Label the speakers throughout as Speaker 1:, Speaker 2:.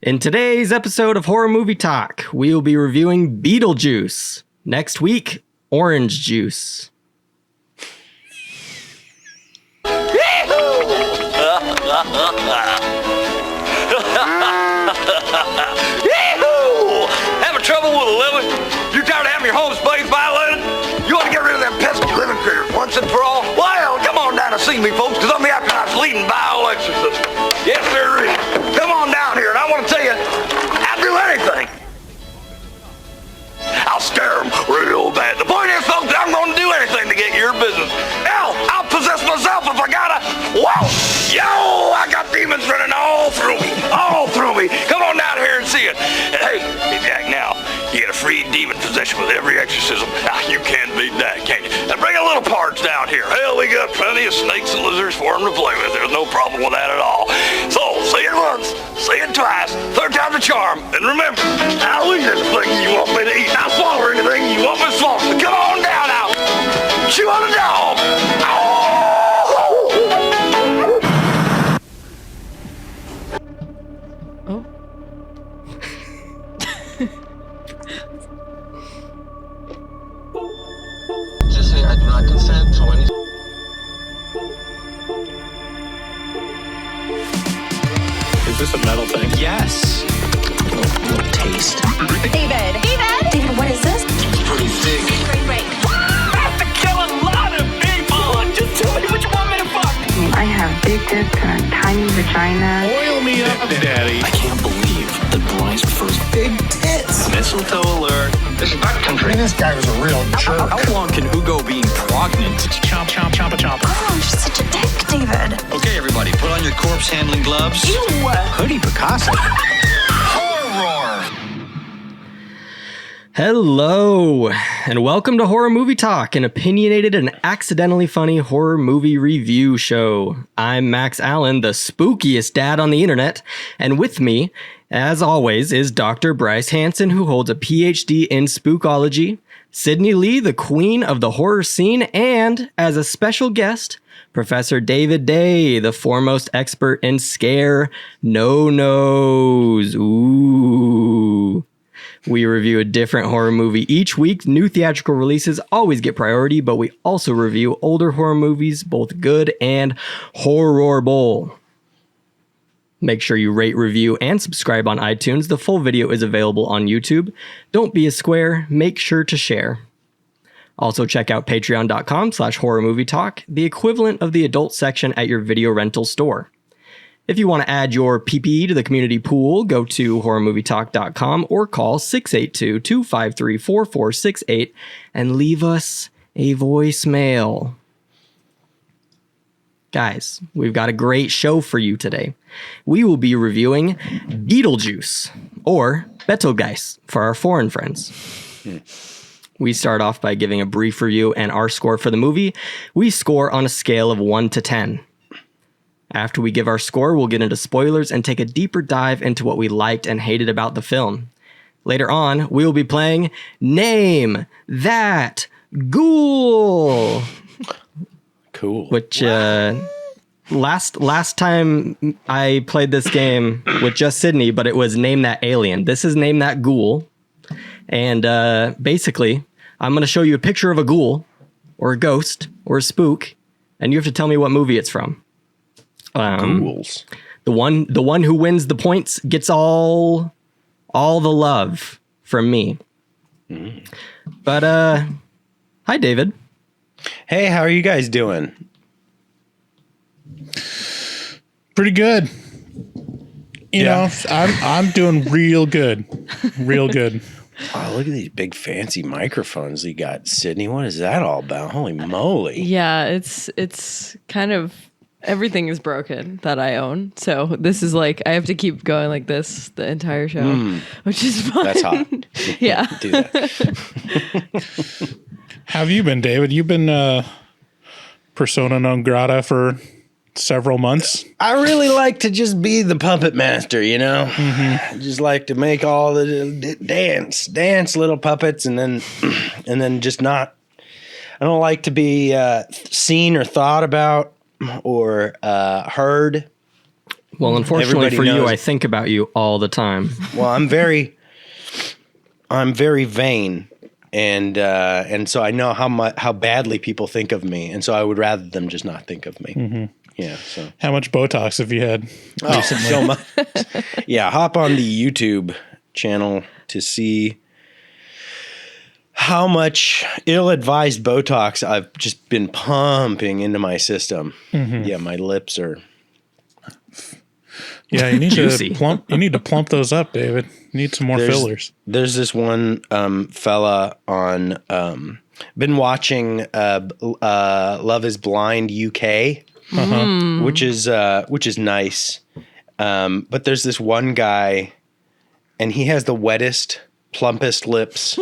Speaker 1: In today's episode of Horror Movie Talk, we will be reviewing Beetlejuice. Next week, Orange Juice.
Speaker 2: Having trouble with a living? You tired of having your home space violated? You want to get rid of them pesky living critters once and for all? Well, come on down and see me, folks, because I'm the after-night's leading bio-exorcist. Yes, sir. Come on down here, and I want to tell you, I'll do anything. I'll scare them real bad. The point is, folks, I'm going to do anything to get your business. Hell, I'll possess myself if I gotta. Whoa! Yo, I got demons running all through me. All through me. Come on down here and see it. And hey Jack, now, you get a free demon possession with every exorcism. Now, you can't beat that, can you? Now, bring a little parts down here. Hell, we got plenty of snakes and lizards for them to play with. There's no problem with that at all. So, see it once, see it twice, third time's a charm. And remember, I'll eat anything you want me to eat. I'll swallow anything you want me to swallow. So come on down now. Chew on a dog. Oh!
Speaker 3: Just say I do not consent to any...
Speaker 4: Is this a metal thing?
Speaker 5: Yes. Little taste.
Speaker 6: David, what is this?
Speaker 5: It's pretty thick.
Speaker 6: Break.
Speaker 2: I have to kill a lot of people. Just tell me what you want me to fuck.
Speaker 7: I have big tits and a tiny vagina.
Speaker 4: Oil me up, Daddy.
Speaker 5: I can't believe that Bryce prefers big tits. Mistletoe alert.
Speaker 3: This is backcountry.
Speaker 8: This guy was a real jerk.
Speaker 5: How long can Hugo be pregnant?
Speaker 4: Chomp, chomp, chomp, chomp.
Speaker 6: Oh, you're such a dick, David.
Speaker 5: Okay, everybody, put on your corpse handling gloves.
Speaker 6: Ew.
Speaker 5: Hoodie Picasso.
Speaker 1: Hello, and welcome to Horror Movie Talk, an opinionated and accidentally funny horror movie review show. I'm Max Allen, the spookiest dad on the internet, and with me, as always, is Dr. Bryce Hanson, who holds a PhD in spookology, Sydney Lee, the queen of the horror scene, and, as a special guest, Professor David Day, the foremost expert in scare no-nos. Ooh. We review a different horror movie each week. New theatrical releases always get priority, but we also review older horror movies, both good and horrible. Make sure you rate, review, and subscribe on iTunes. The full video is available on YouTube. Don't be a square. Make sure to share. Also, check out patreon.com/horrormovietalk, the equivalent of the adult section at your video rental store. If you want to add your PPE to the community pool, go to horrormovietalk.com or call 682-253-4468 and leave us a voicemail. Guys, we've got a great show for you today. We will be reviewing Beetlejuice, or Betelgeuse for our foreign friends. We start off by giving a brief review and our score for the movie. We score on a scale of 1 to 10. After we give our score, we'll get into spoilers and take a deeper dive into what we liked and hated about the film. Later on, we will be playing Name That Ghoul.
Speaker 4: Cool.
Speaker 1: Which, last time I played this game with just Sydney, but it was Name That Alien. This is Name That Ghoul. And basically, I'm going to show you a picture of a ghoul, or a ghost, or a spook, and you have to tell me what movie it's from.
Speaker 4: Ghouls.
Speaker 1: The one who wins the points gets all the love from me. But hi David.
Speaker 9: Hey, how are you guys doing?
Speaker 4: Pretty good. You know, I'm doing real good. Real good.
Speaker 9: Oh, look at these big fancy microphones you got, Sydney. What is that all about? Holy moly.
Speaker 10: Yeah, it's kind of everything is broken that I own. So this is like I have to keep going like this the entire show, which is fun.
Speaker 9: That's hot.
Speaker 10: Yeah.
Speaker 9: Do that.
Speaker 4: How have you been, David? You've been persona non grata for several months.
Speaker 9: I really like to just be the puppet master, you know? I just like to make all the dance little puppets and then just not, I don't like to be seen or thought about or heard.
Speaker 1: Well, unfortunately
Speaker 9: Everybody
Speaker 1: for you,
Speaker 9: knows.
Speaker 1: I think about you all the time.
Speaker 9: Well, I'm very vain, and so I know how badly people think of me, and so I would rather them just not think of me.
Speaker 4: Mm-hmm.
Speaker 9: Yeah. So
Speaker 4: How much Botox have you had recently?
Speaker 9: so much. Yeah, hop on the YouTube channel to see how much ill-advised Botox I've just been pumping into my system.
Speaker 4: Mm-hmm.
Speaker 9: Yeah, my lips are.
Speaker 4: Yeah, you need
Speaker 1: Juicy.
Speaker 4: to plump. You need to plump those up, David. You need some more fillers.
Speaker 9: There's this one fella on. Been watching Love Is Blind UK. Which is nice. But there's this one guy, and he has the wettest, plumpest lips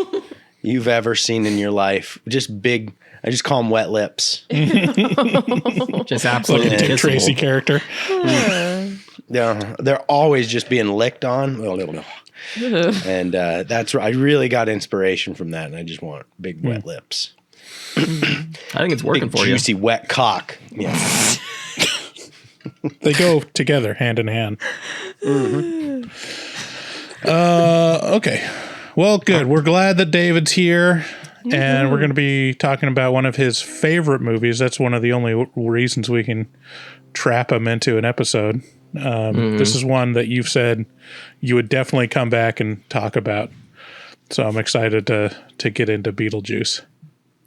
Speaker 9: you've ever seen in your life. Just big. I just call them wet lips.
Speaker 1: Just absolutely
Speaker 4: Like a Dick
Speaker 1: kissable.
Speaker 4: Tracy character.
Speaker 9: Yeah, they're always just being licked on. And that's where I really got inspiration from that, and I just want big wet lips.
Speaker 1: I think it's working
Speaker 9: Big
Speaker 1: for you.
Speaker 9: juicy wet cock. Yeah.
Speaker 4: They go together, hand in hand.
Speaker 9: Mm-hmm.
Speaker 4: Okay. Well, good. We're glad that David's here. And we're going to be talking about one of his favorite movies. That's one of the only reasons we can trap him into an episode. This is one that you've said you would definitely come back and talk about. So I'm excited to get into Beetlejuice.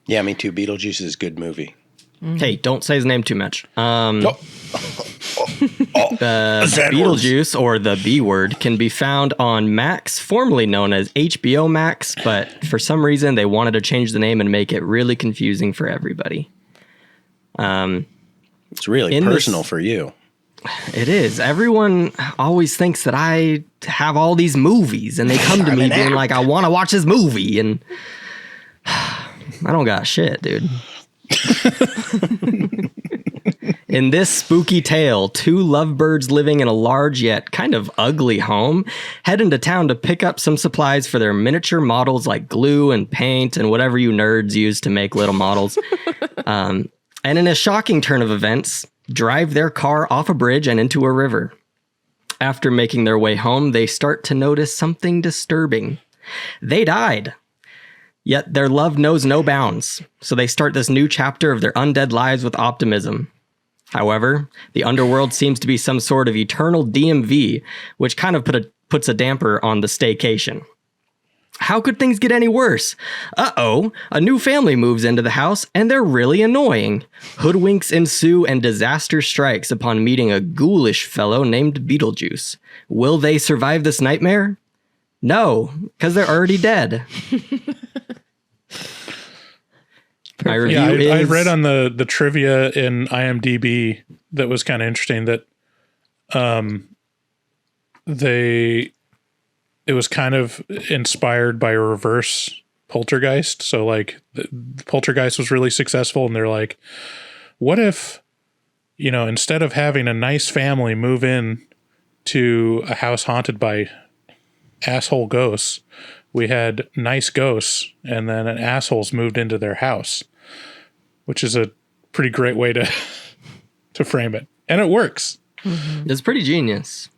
Speaker 9: Yeah, me too. Beetlejuice is a good movie.
Speaker 1: Hey, don't say his name too much.
Speaker 9: Sad
Speaker 1: Beetlejuice, or the B Word, can be found on Max, formerly known as HBO Max, but for some reason they wanted to change the name and make it really confusing for everybody.
Speaker 9: It's really
Speaker 1: In
Speaker 9: personal
Speaker 1: this-
Speaker 9: for you.
Speaker 1: It is. Everyone always thinks that I have all these movies, and they come to me being like, I want to watch this movie, and I don't got shit, dude. In this spooky tale, two lovebirds living in a large yet kind of ugly home head into town to pick up some supplies for their miniature models like glue and paint and whatever you nerds use to make little models. And in a shocking turn of events, drive their car off a bridge and into a river. After making their way home, they start to notice something disturbing. They died. Yet their love knows no bounds, so they start this new chapter of their undead lives with optimism. However, the underworld seems to be some sort of eternal DMV, which kind of puts a damper on the staycation. How could things get any worse? Uh-oh, a new family moves into the house, and they're really annoying. Hoodwinks ensue and disaster strikes upon meeting a ghoulish fellow named Beetlejuice. Will they survive this nightmare? No, because they're already dead. My review
Speaker 4: I
Speaker 1: is...
Speaker 4: read on the trivia in IMDb that was kind of interesting that it was kind of inspired by a reverse Poltergeist. So like the Poltergeist was really successful, and they're like, what if, instead of having a nice family move in to a house haunted by asshole ghosts, we had nice ghosts, and then assholes moved into their house, which is a pretty great way to frame it. And it works.
Speaker 1: It's pretty genius.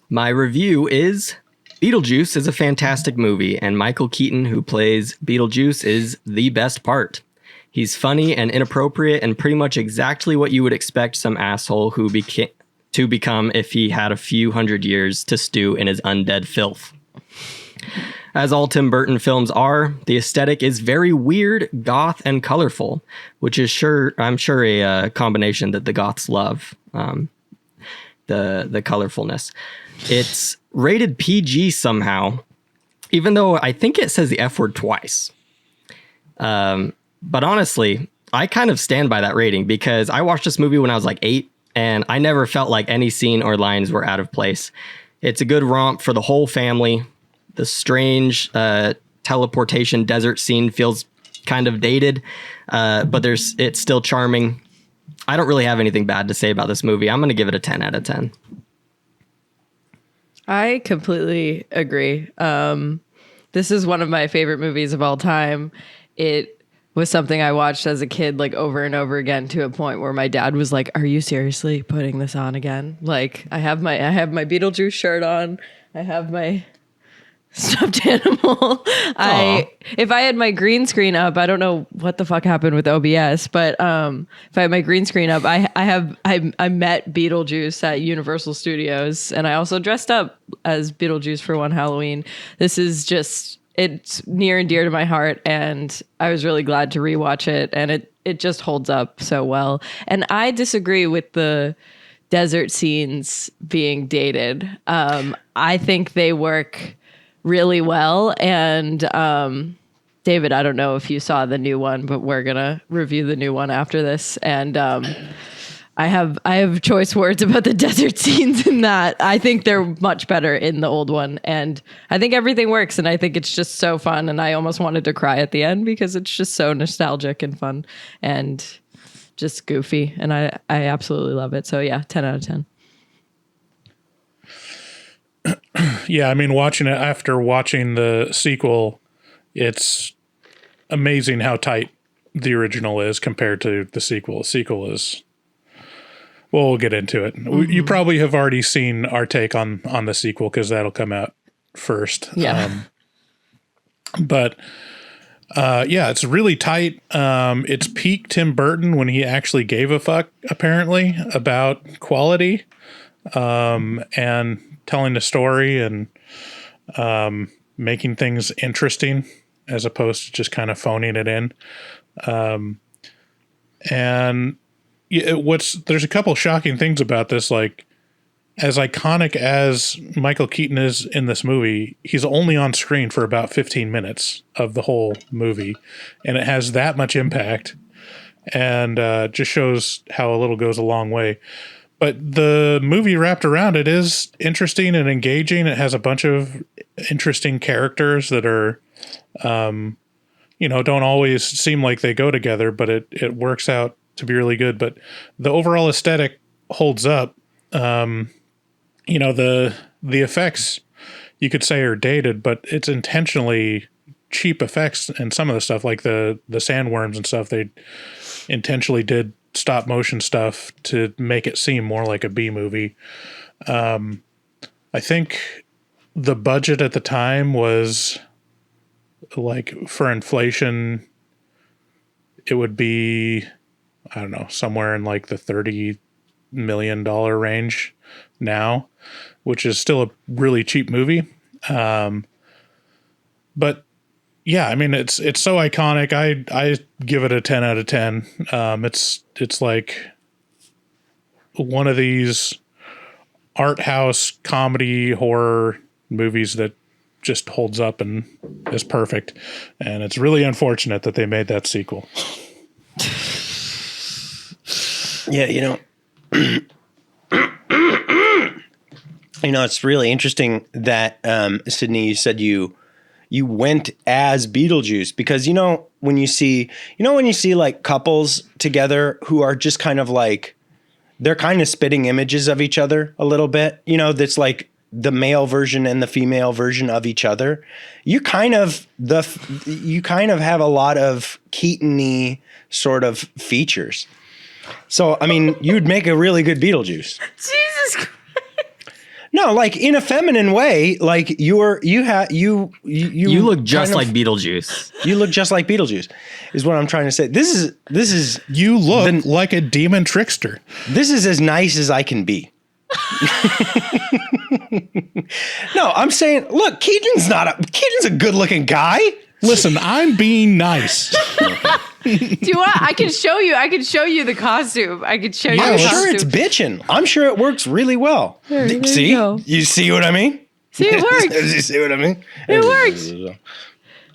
Speaker 1: My review is Beetlejuice is a fantastic movie, and Michael Keaton, who plays Beetlejuice, is the best part. He's funny and inappropriate and pretty much exactly what you would expect some asshole to become if he had a few hundred years to stew in his undead filth. As all Tim Burton films are, the aesthetic is very weird, goth, and colorful, which is I'm sure a combination that the goths love. The colorfulness. It's rated PG somehow, even though I think it says the F word twice. But honestly, I kind of stand by that rating because I watched this movie when I was like 8, and I never felt like any scene or lines were out of place. It's a good romp for the whole family. The strange teleportation desert scene feels kind of dated, but it's still charming. I don't really have anything bad to say about this movie. I'm going to give it a 10 out of 10.
Speaker 10: I completely agree. This is one of my favorite movies of all time. It was something I watched as a kid, like over and over again, to a point where my dad was like, "Are you seriously putting this on again?" Like, I have my Beetlejuice shirt on. I have my stuffed animal. If I had my green screen up, I don't know what the fuck happened with OBS, but if I had my green screen up, I met Beetlejuice at Universal Studios, and I also dressed up as Beetlejuice for one Halloween. This is just, it's near and dear to my heart, and I was really glad to rewatch it, and it just holds up so well. And I disagree with the desert scenes being dated. I think they work really well. And David, I don't know if you saw the new one, but we're gonna review the new one after this. And I have choice words about the desert scenes in that. I think they're much better in the old one, and I think everything works, and I think it's just so fun, and I almost wanted to cry at the end because it's just so nostalgic and fun and just goofy, and I absolutely love it. So yeah, 10 out of 10.
Speaker 4: Yeah, I mean, watching it after watching the sequel, it's amazing how tight the original is compared to the sequel. The sequel is, well, we'll get into it. Mm-hmm. You probably have already seen our take on the sequel because that'll come out first.
Speaker 10: Yeah.
Speaker 4: Yeah, it's really tight. It's peak Tim Burton when he actually gave a fuck, apparently, about quality and telling the story and making things interesting as opposed to just kind of phoning it in. And there's a couple shocking things about this, like, as iconic as Michael Keaton is in this movie, he's only on screen for about 15 minutes of the whole movie, and it has that much impact, and just shows how a little goes a long way. But the movie wrapped around it is interesting and engaging. It has a bunch of interesting characters that are, don't always seem like they go together, but it works out to be really good. But the overall aesthetic holds up. The effects you could say are dated, but it's intentionally cheap effects, and some of the stuff like the sandworms and stuff, they intentionally did stop motion stuff to make it seem more like a B movie. I think the budget at the time was, like, for inflation, it would be, I don't know, somewhere in like the $30 million range now, which is still a really cheap movie. But yeah, I mean, it's so iconic. I give it a 10 out of 10. It's like one of these art house comedy horror movies that just holds up and is perfect. And it's really unfortunate that they made that sequel.
Speaker 9: Yeah, it's really interesting that, Sydney, you said you went as Beetlejuice, because, when you see like couples together who are just kind of like, they're kind of spitting images of each other a little bit, that's like the male version and the female version of each other. You kind of have a lot of Keaton-y sort of features. So, I mean, you'd make a really good Beetlejuice.
Speaker 10: Jesus Christ.
Speaker 9: No, like in a feminine way, like you look
Speaker 1: just like Beetlejuice.
Speaker 9: You look just like Beetlejuice, is what I'm trying to say. This is
Speaker 4: you look like a demon trickster.
Speaker 9: This is as nice as I can be. No, I'm saying, look, Keaton's a good looking guy.
Speaker 4: Listen, I'm being nice.
Speaker 10: Do you want? I can show you the costume. I could show you.
Speaker 9: I'm
Speaker 10: the
Speaker 9: sure
Speaker 10: costume.
Speaker 9: it's bitchin'. I'm sure it works really well. See? You see what I mean?
Speaker 10: See, it works.
Speaker 9: You see what I mean?
Speaker 10: It works.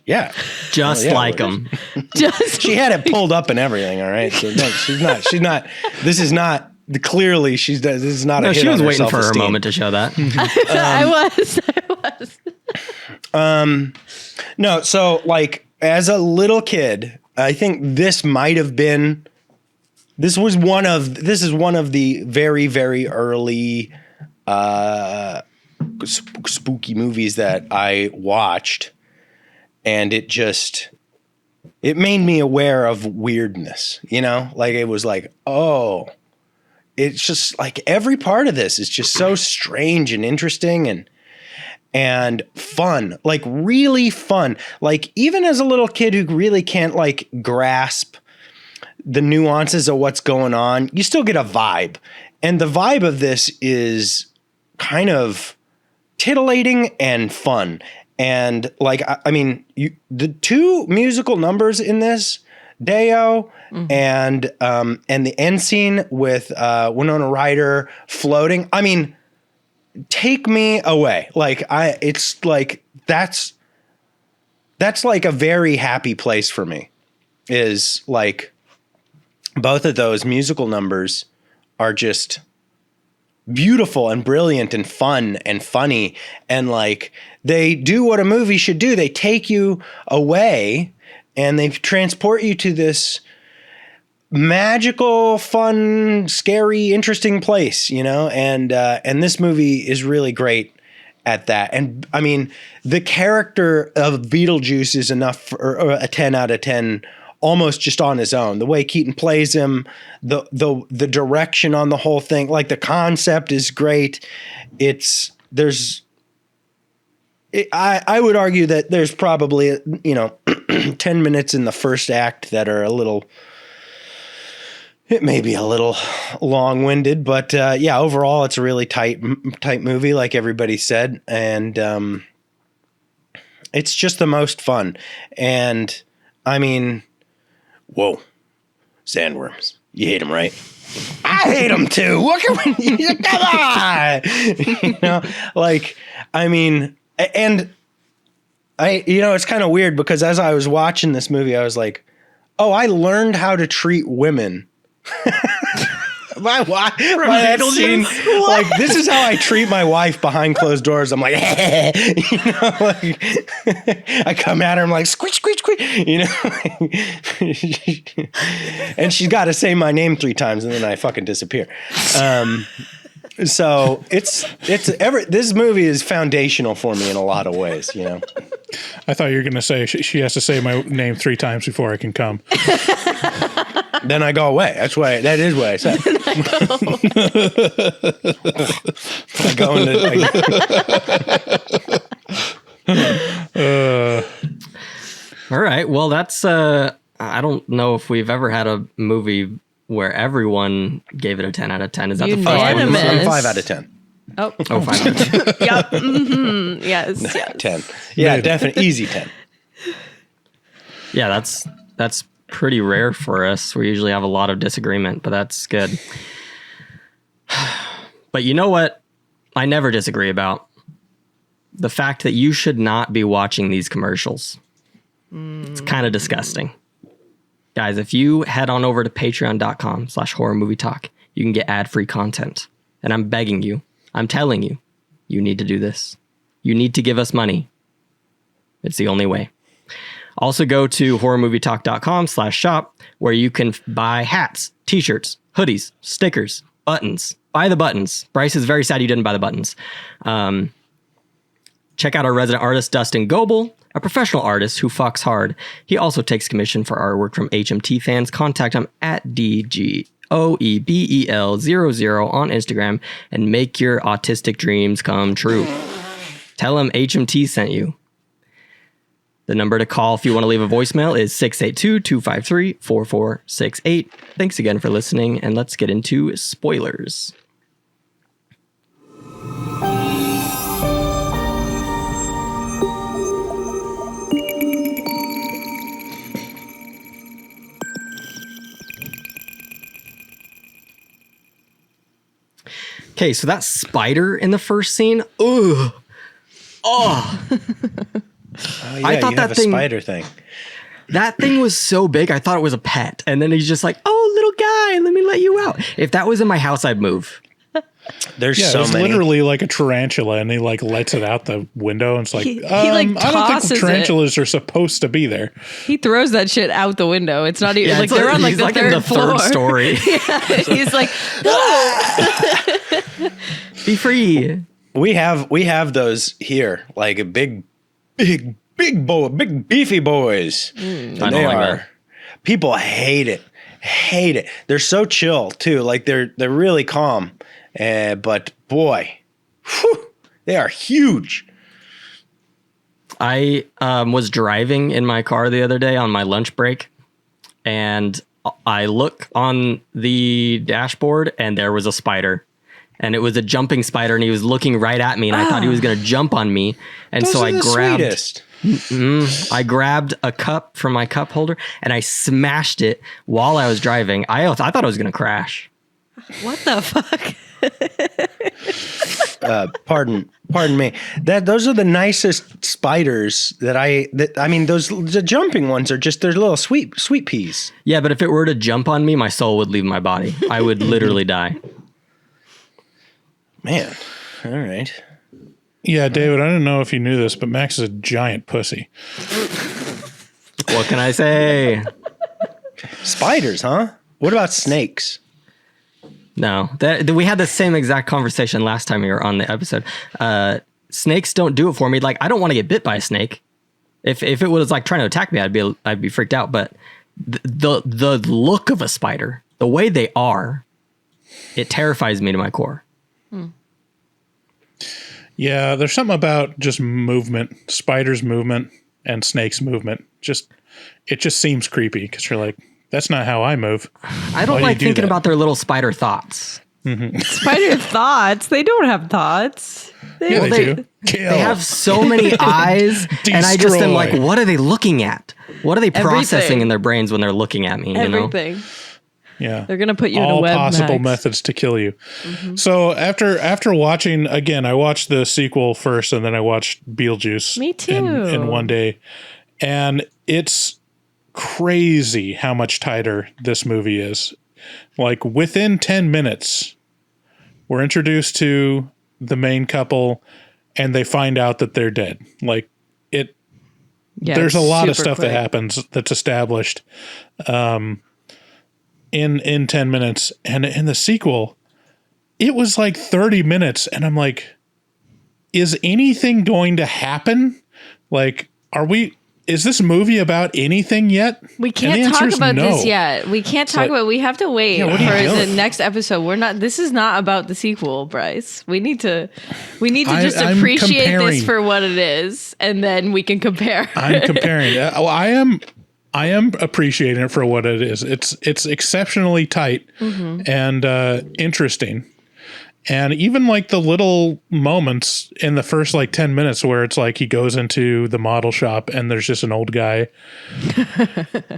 Speaker 9: Yeah.
Speaker 1: Just like him.
Speaker 9: She had it pulled up and everything, all right? So no, she's not. This is not. Clearly, this is not a hit.
Speaker 1: She was
Speaker 9: on her
Speaker 1: waiting for her
Speaker 9: self-esteem.
Speaker 1: moment to show that.
Speaker 10: I was.
Speaker 9: No, so like as a little kid, I think this is one of the very, very early spooky movies that I watched, and it just it made me aware of weirdness, you know? Like it was like, oh, it's just like every part of this is just so strange and interesting and fun, like really fun. Like even as a little kid who really can't like grasp the nuances of what's going on, you still get a vibe. And the vibe of this is kind of titillating and fun. And like, I mean, the two musical numbers in this, Deo and the end scene with Winona Ryder floating. I mean, take me away. Like it's like that's like a very happy place for me. Is like both of those musical numbers are just beautiful and brilliant and fun and funny, and like they do what a movie should do. They take you away and they transport you to this magical, fun, scary, interesting place, you know? And this movie is really great at that. And I mean, the character of Beetlejuice is enough for a 10 out of 10 almost just on his own. The way Keaton plays him, the direction on the whole thing, like the concept is great. I would argue that there's probably, 10 minutes in the first act that are it may be a little long-winded, but yeah, overall it's a really tight movie, like everybody said. And it's just the most fun. And I mean, whoa, sandworms. You hate them, right? I hate them too. What can we, come on. Like, I mean, and it's kind of weird because as I was watching this movie, I was like, oh, I learned how to treat women. By that scene, like this is how I treat my wife behind closed doors. I'm like, like I come at her, I'm like, squish, squish, squish, and she's got to say my name 3 times, and then I fucking disappear. So this movie is foundational for me in a lot of ways,
Speaker 4: I thought you were going to say she has to say my name 3 times before I can come.
Speaker 9: Then I go away. That is what I said. I go into.
Speaker 1: All right. Well, that's. I don't know if we've ever had a movie where everyone gave it a 10 out of 10. Is that the first one?
Speaker 9: I'm 5 out of 10.
Speaker 10: Oh,
Speaker 1: 5 out of 10.
Speaker 10: Yep. Mm-hmm. Yes.
Speaker 9: 10. Yeah, definitely easy 10.
Speaker 1: Yeah, that's pretty rare for us. We usually have a lot of disagreement, but that's good. But you know what? I never disagree about the fact that you should not be watching these commercials. It's kind of disgusting. Guys, if you head on over to patreon.com/horrormovietalk, you can get ad-free content. And I'm begging you, I'm telling you, you need to do this. You need to give us money. It's the only way. Also go to horrormovietalk.com/shop where you can buy hats, t-shirts, hoodies, stickers, buttons. Buy the buttons. Bryce is very sad you didn't buy the buttons. Check out our resident artist, Dustin Goebel, a professional artist who fucks hard. He also takes commission for artwork from HMT fans. Contact him at DGOEBEL00 on Instagram and make your autistic dreams come true. Tell him HMT sent you. The number to call if you want to leave a voicemail is 682-253-4468. Thanks again for listening, and let's get into spoilers. Okay, so that spider in the first scene, ugh. Oh.
Speaker 9: Oh, yeah,
Speaker 1: I thought that
Speaker 9: a
Speaker 1: thing,
Speaker 9: spider thing.
Speaker 1: That thing was so big, I thought it was a pet. And then he's just like, oh, little guy, let me let you out. If that was in my house, I'd move.
Speaker 9: There's
Speaker 4: so
Speaker 9: many.
Speaker 4: It's literally like a tarantula, and he like lets it out the window, and it's like,
Speaker 10: I don't
Speaker 4: think tarantulas are supposed to be there.
Speaker 10: He throws that shit out the window. It's not even like they're on like the
Speaker 1: in the
Speaker 10: floor.
Speaker 1: third story.
Speaker 10: Yeah, he's like,
Speaker 1: be free.
Speaker 9: We have those here, like a big big beefy boys. And
Speaker 1: I don't
Speaker 9: they
Speaker 1: like
Speaker 9: are.
Speaker 1: that.
Speaker 9: People hate it. They're so chill too. Like they're really calm. But boy, whew, they are huge.
Speaker 1: I was driving in my car the other day on my lunch break, and I look on the dashboard, and there was a spider. And it was a jumping spider, and he was looking right at me, and I thought he was going to jump on me. And so I grabbed a cup from my cup holder, and I smashed it while I was driving. I thought I was going to crash.
Speaker 10: What the fuck?
Speaker 9: Pardon me. Those are the nicest spiders the jumping ones are just, they're little sweet peas.
Speaker 1: Yeah, but if it were to jump on me, my soul would leave my body. I would literally die.
Speaker 9: Man. All right.
Speaker 4: Yeah, David, I don't know if you knew this, but Max is a giant pussy.
Speaker 1: What can I say?
Speaker 9: Spiders, huh? What about snakes?
Speaker 1: No, we had the same exact conversation last time we were on the episode. Snakes don't do it for me. Like, I don't want to get bit by a snake. If it was like trying to attack me, I'd be freaked out. But the look of a spider, the way they are, it terrifies me to my core.
Speaker 4: Yeah, there's something about just movement, spiders' movement and snakes' movement. It just seems creepy because you're like, that's not how I move.
Speaker 1: I don't like thinking about their little spider thoughts.
Speaker 4: Mm-hmm.
Speaker 10: Spider thoughts? They don't have thoughts.
Speaker 4: They do.
Speaker 1: They have so many eyes, and I just am like, what are they looking at? What are they processing in their brains when they're looking at me?
Speaker 10: Everything.
Speaker 1: You know?
Speaker 4: Yeah,
Speaker 10: they're gonna put you in a
Speaker 4: all
Speaker 10: web,
Speaker 4: possible
Speaker 10: Max.
Speaker 4: methods to kill you. Mm-hmm. So after watching again, I watched the sequel first, and then I watched Beetlejuice.
Speaker 10: Me too.
Speaker 4: In one day, and it's crazy how much tighter this movie is. Like within 10 minutes, we're introduced to the main couple, and they find out that they're dead. Like it.
Speaker 10: Yeah,
Speaker 4: there's a lot of
Speaker 10: super
Speaker 4: stuff
Speaker 10: quick.
Speaker 4: that happens that's established. In 10 minutes, and in the sequel it was like 30 minutes, and I'm like, is anything going to happen? Like, is this movie about anything yet?
Speaker 10: We
Speaker 4: And the
Speaker 10: can't
Speaker 4: answer
Speaker 10: talk
Speaker 4: is
Speaker 10: about
Speaker 4: no.
Speaker 10: this yet. We can't talk about. We have to wait
Speaker 4: what are you
Speaker 10: for the
Speaker 4: doing?
Speaker 10: next episode. This is not about the sequel, Bryce. We need to just
Speaker 4: I'm
Speaker 10: appreciate
Speaker 4: comparing.
Speaker 10: this for what it is, and then we can compare.
Speaker 4: I'm comparing. I am appreciating it for what it is. It's exceptionally tight and interesting. And even like the little moments in the first like 10 minutes where it's like he goes into the model shop and there's just an old guy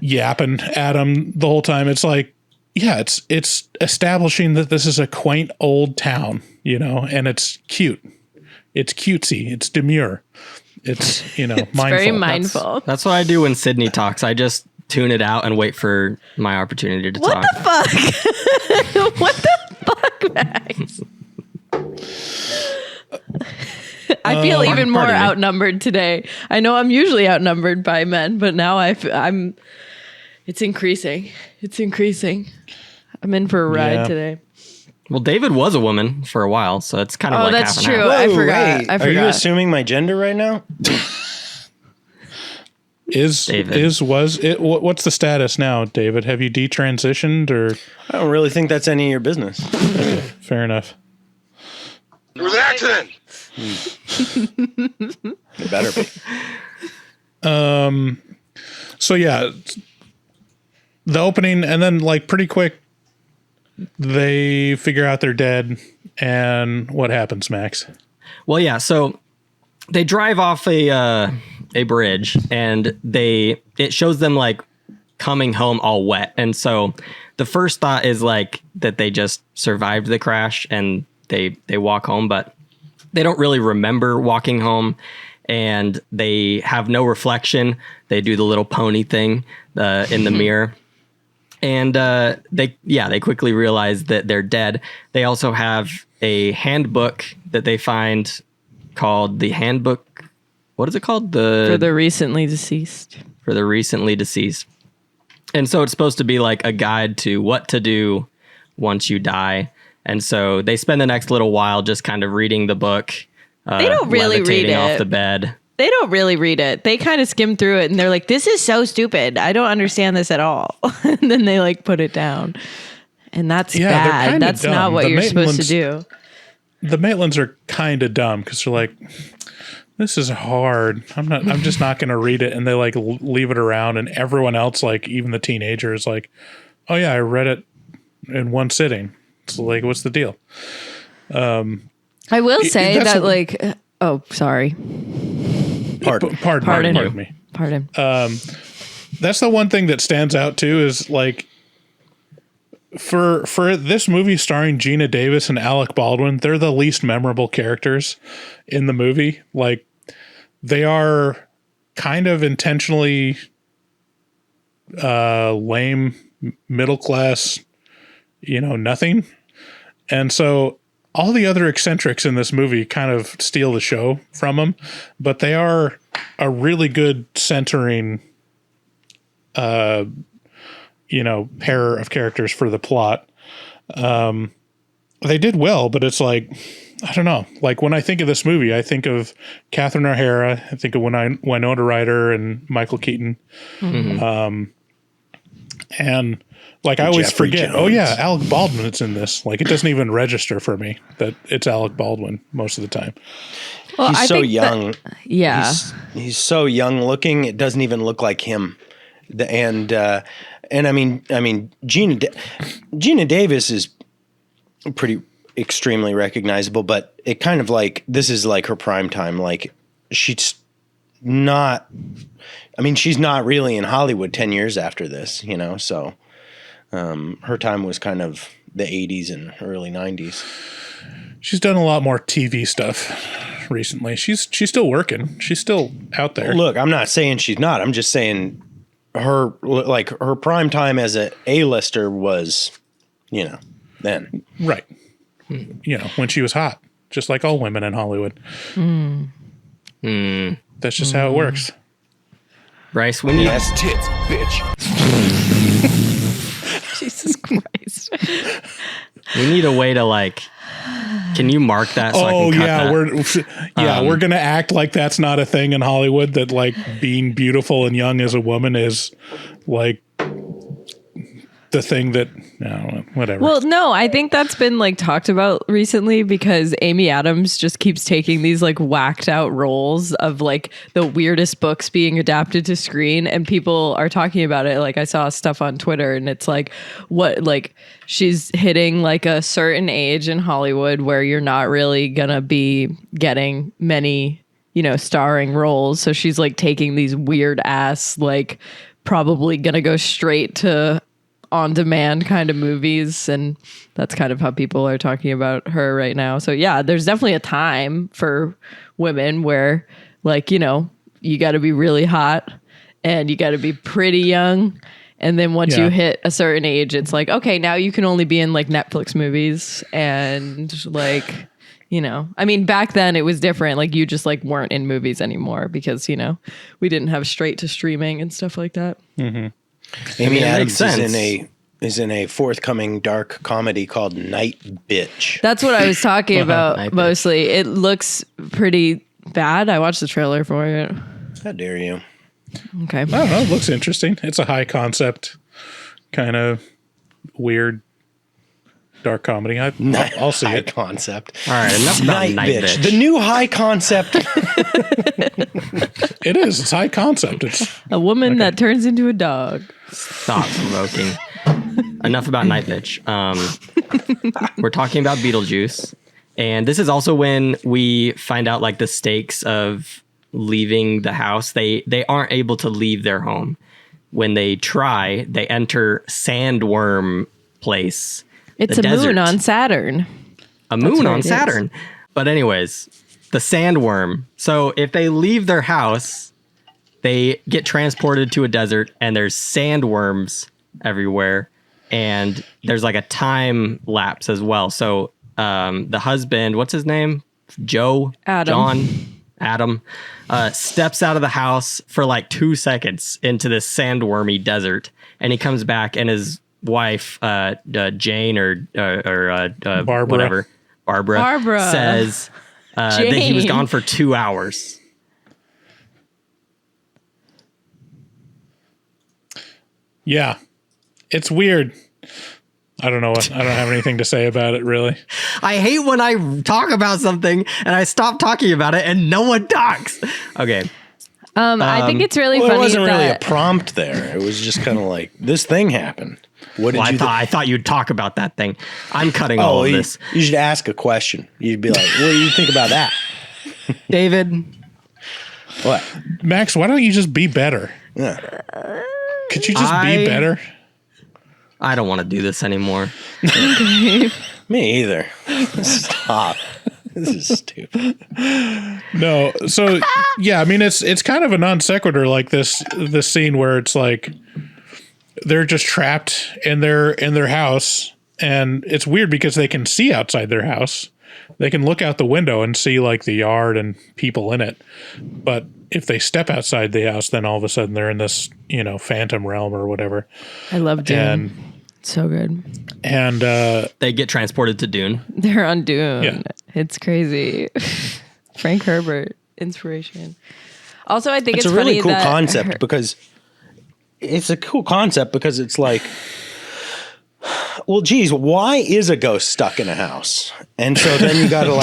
Speaker 4: yapping at him the whole time. It's like, yeah, it's establishing that this is a quaint old town, you know, and it's cute. It's cutesy. It's demure. It's, you know,
Speaker 10: It's
Speaker 4: mindful.
Speaker 10: very mindful.
Speaker 1: That's what I do when Sydney talks. I just tune it out and wait for my opportunity to talk.
Speaker 10: What the fuck? What the fuck, Max? I feel even more
Speaker 1: pardon me.
Speaker 10: outnumbered today. I know I'm usually outnumbered by men, but now I'm. It's increasing. It's increasing. I'm in for a ride
Speaker 4: Yeah.
Speaker 10: today.
Speaker 1: Well, David was a woman for a while, so it's kind of
Speaker 10: Oh,
Speaker 1: like
Speaker 10: that's
Speaker 1: half and
Speaker 10: true.
Speaker 1: half.
Speaker 10: I forgot.
Speaker 9: Wait,
Speaker 10: I
Speaker 9: are you
Speaker 10: forgot.
Speaker 9: assuming my gender right now?
Speaker 1: David.
Speaker 4: What's the status now, David? Have you detransitioned or
Speaker 9: I don't really think that's any of your business.
Speaker 4: fair enough?
Speaker 2: It was an accident.
Speaker 9: It better be.
Speaker 4: So yeah, the opening, and then like pretty quick, they figure out they're dead, and what happens, Max?
Speaker 1: Well, yeah. So they drive off a bridge, and it shows them like coming home all wet, and so the first thought is like that they just survived the crash and they walk home, but they don't really remember walking home, and they have no reflection. They do the little pony thing in the mirror. And they quickly realize that they're dead. They also have a handbook that they find called the handbook. What is it called?
Speaker 10: For the recently deceased.
Speaker 1: For the recently deceased. And so it's supposed to be like a guide to what to do once you die. And so they spend the next little while just kind of reading the book.
Speaker 10: They don't really read
Speaker 1: levitating off
Speaker 10: it.
Speaker 1: the bed.
Speaker 10: they don't really read it. They kind of skim through it and they're like, this is so stupid. I don't understand this at all. And then they like put it down. And that's bad. That's
Speaker 4: dumb.
Speaker 10: not what
Speaker 4: The
Speaker 10: you're supposed to
Speaker 4: Maitlands-
Speaker 10: do.
Speaker 4: The Maitlands are kind of dumb because they're like, this is hard. I'm just not going to read it. And they like leave it around. And everyone else, like even the teenagers, like, oh yeah, I read it in one sitting. So like, what's the deal?
Speaker 10: I will say that like, oh, sorry.
Speaker 4: Pardon me.
Speaker 10: Pardon.
Speaker 4: That's the one thing that stands out too is like for this movie starring Gina Davis and Alec Baldwin, they're the least memorable characters in the movie. Like they are kind of intentionally lame, middle class, nothing. And so all the other eccentrics in this movie kind of steal the show from them, but they are a really good centering, pair of characters for the plot. They did well, but it's like, I don't know. Like when I think of this movie, I think of Catherine O'Hara, I think of Winona Ryder and Michael Keaton.
Speaker 10: Mm-hmm.
Speaker 4: And like I always
Speaker 9: Jeffrey
Speaker 4: forget,
Speaker 9: Jones.
Speaker 4: oh yeah, Alec Baldwin's in this. Like it doesn't even register for me that it's Alec Baldwin most of the time.
Speaker 10: Well,
Speaker 9: He's
Speaker 10: I
Speaker 9: so
Speaker 10: think
Speaker 9: young.
Speaker 10: Yeah.
Speaker 9: He's so young looking. It doesn't even look like him. And I mean, Gina Davis is pretty extremely recognizable, but it kind of like this is like her prime time. Like she's not. I mean, she's not really in Hollywood 10 years after this, So her time was kind of the 80s and early 90s.
Speaker 4: She's done a lot more TV stuff recently. She's still working. She's still out there.
Speaker 9: Look, I'm not saying she's not. I'm just saying her prime time as a A-lister was, then.
Speaker 4: Right. When she was hot, just like all women in Hollywood. That's just how it works.
Speaker 1: Bryce, we need
Speaker 2: Yes, tits, bitch.
Speaker 10: Jesus Christ.
Speaker 1: we need a way to like. Can you mark that? So I can cut that?
Speaker 4: We're gonna act like that's not a thing in Hollywood. That like being beautiful and young as a woman is like the thing that whatever.
Speaker 10: Well, no, I think that's been like talked about recently because Amy Adams just keeps taking these like whacked out roles of like the weirdest books being adapted to screen, and people are talking about it. Like I saw stuff on Twitter and it's like she's hitting like a certain age in Hollywood where you're not really gonna be getting many, starring roles. So she's like taking these weird ass, like probably gonna go straight to on demand kind of movies, and that's kind of how people are talking about her right now. So yeah, there's definitely a time for women where like, you got to be really hot and you got to be pretty young, and then once you hit a certain age, it's like, okay, now you can only be in like Netflix movies and like, I mean, back then it was different. Like you just like weren't in movies anymore because, we didn't have straight to streaming and stuff like that.
Speaker 4: Mm-hmm.
Speaker 9: Amy
Speaker 1: it
Speaker 9: Adams
Speaker 1: makes sense.
Speaker 9: is in a forthcoming dark comedy called Night Bitch.
Speaker 10: That's what I was talking about
Speaker 1: Night Bitch.
Speaker 10: mostly. It looks pretty bad. I watched the trailer for it.
Speaker 9: How dare you?
Speaker 10: Okay.
Speaker 4: I don't know. It looks interesting. It's a high concept, kind of weird, dark comedy. I'll see
Speaker 9: High
Speaker 4: it.
Speaker 9: concept.
Speaker 1: All right, enough about
Speaker 9: Night
Speaker 1: Night
Speaker 9: Bitch.
Speaker 1: Bitch.
Speaker 9: The new high concept.
Speaker 4: It is. It's high concept. It's
Speaker 10: A woman that turns into a dog.
Speaker 1: Thought provoking. Enough about Night Bitch. We're talking about Beetlejuice, and this is also when we find out like the stakes of leaving the house. They aren't able to leave their home. When they try, they enter Sandworm Place.
Speaker 10: It's
Speaker 1: the
Speaker 10: a
Speaker 1: desert.
Speaker 10: moon on Saturn.
Speaker 1: A moon
Speaker 10: where
Speaker 1: on
Speaker 10: it is.
Speaker 1: Saturn. But anyways, the sandworm. So if they leave their house, they get transported to a desert and there's sandworms everywhere. And there's like a time lapse as well. So the husband, what's his name? Joe?
Speaker 10: Adam.
Speaker 1: John? Adam. Steps out of the house for like 2 seconds into this sandwormy desert. And he comes back and his wife, Jane or
Speaker 4: Barbara.
Speaker 1: whatever, Barbara
Speaker 10: Barbara.
Speaker 1: says that he was
Speaker 10: Jane.
Speaker 1: gone for 2 hours.
Speaker 4: Yeah. It's weird. I don't know what. I don't have anything to say about it, really.
Speaker 1: I hate when I talk about something and I stop talking about it and no one talks. Okay.
Speaker 10: I think it's really
Speaker 9: Well,
Speaker 10: funny.
Speaker 9: it wasn't really a
Speaker 10: that-
Speaker 9: prompt there. It was just kind of like, this thing happened. What did
Speaker 1: Well,
Speaker 9: you
Speaker 1: I thought you'd talk about that thing. I'm cutting all of this.
Speaker 9: You should ask a question. You'd be like, what do you think about that?
Speaker 1: David,
Speaker 9: What?
Speaker 4: Max, why don't you just be better?
Speaker 9: Yeah.
Speaker 4: Could you just be better?
Speaker 1: I don't want to do this anymore.
Speaker 9: Me either. Stop. This is stupid.
Speaker 4: No. So yeah, I mean it's kind of a non sequitur, like this scene where it's like they're just trapped in their house, and it's weird because they can see outside their house. They can look out the window and see like the yard and people in it. But if they step outside the house, then all of a sudden they're in this, phantom realm or whatever.
Speaker 10: I love Dune.
Speaker 4: And
Speaker 10: So good.
Speaker 4: And
Speaker 1: they get transported to Dune.
Speaker 10: They're on Dune.
Speaker 4: Yeah.
Speaker 10: It's crazy. Frank Herbert, inspiration. Also, I think
Speaker 9: It's
Speaker 10: it's
Speaker 9: a really
Speaker 10: funny
Speaker 9: cool
Speaker 10: that
Speaker 9: concept because it's like, well, geez, why is a ghost stuck in a house? And so then you gotta build,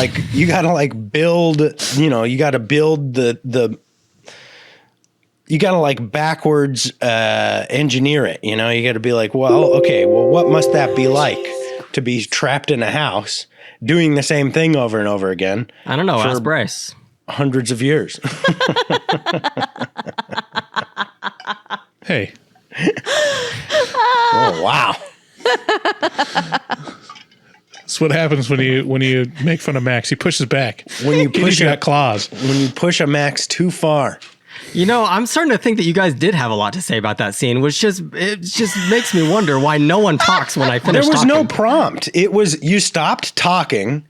Speaker 9: you gotta like backwards engineer it. You gotta be like, well, okay, well, what must that be like to be trapped in a house doing the same thing over and over again?
Speaker 1: I don't know.
Speaker 9: for
Speaker 1: Ask Bryce.
Speaker 9: hundreds of years.
Speaker 4: hey,
Speaker 9: Oh, wow.
Speaker 4: that's what happens when you make fun of Max. He pushes back.
Speaker 9: When you
Speaker 4: He's got claws.
Speaker 9: When you push a Max too far.
Speaker 1: I'm starting to think that you guys did have a lot to say about that scene, which just makes me wonder why no one talks when I finish.
Speaker 9: There was
Speaker 1: talking.
Speaker 9: no prompt. It was you stopped talking.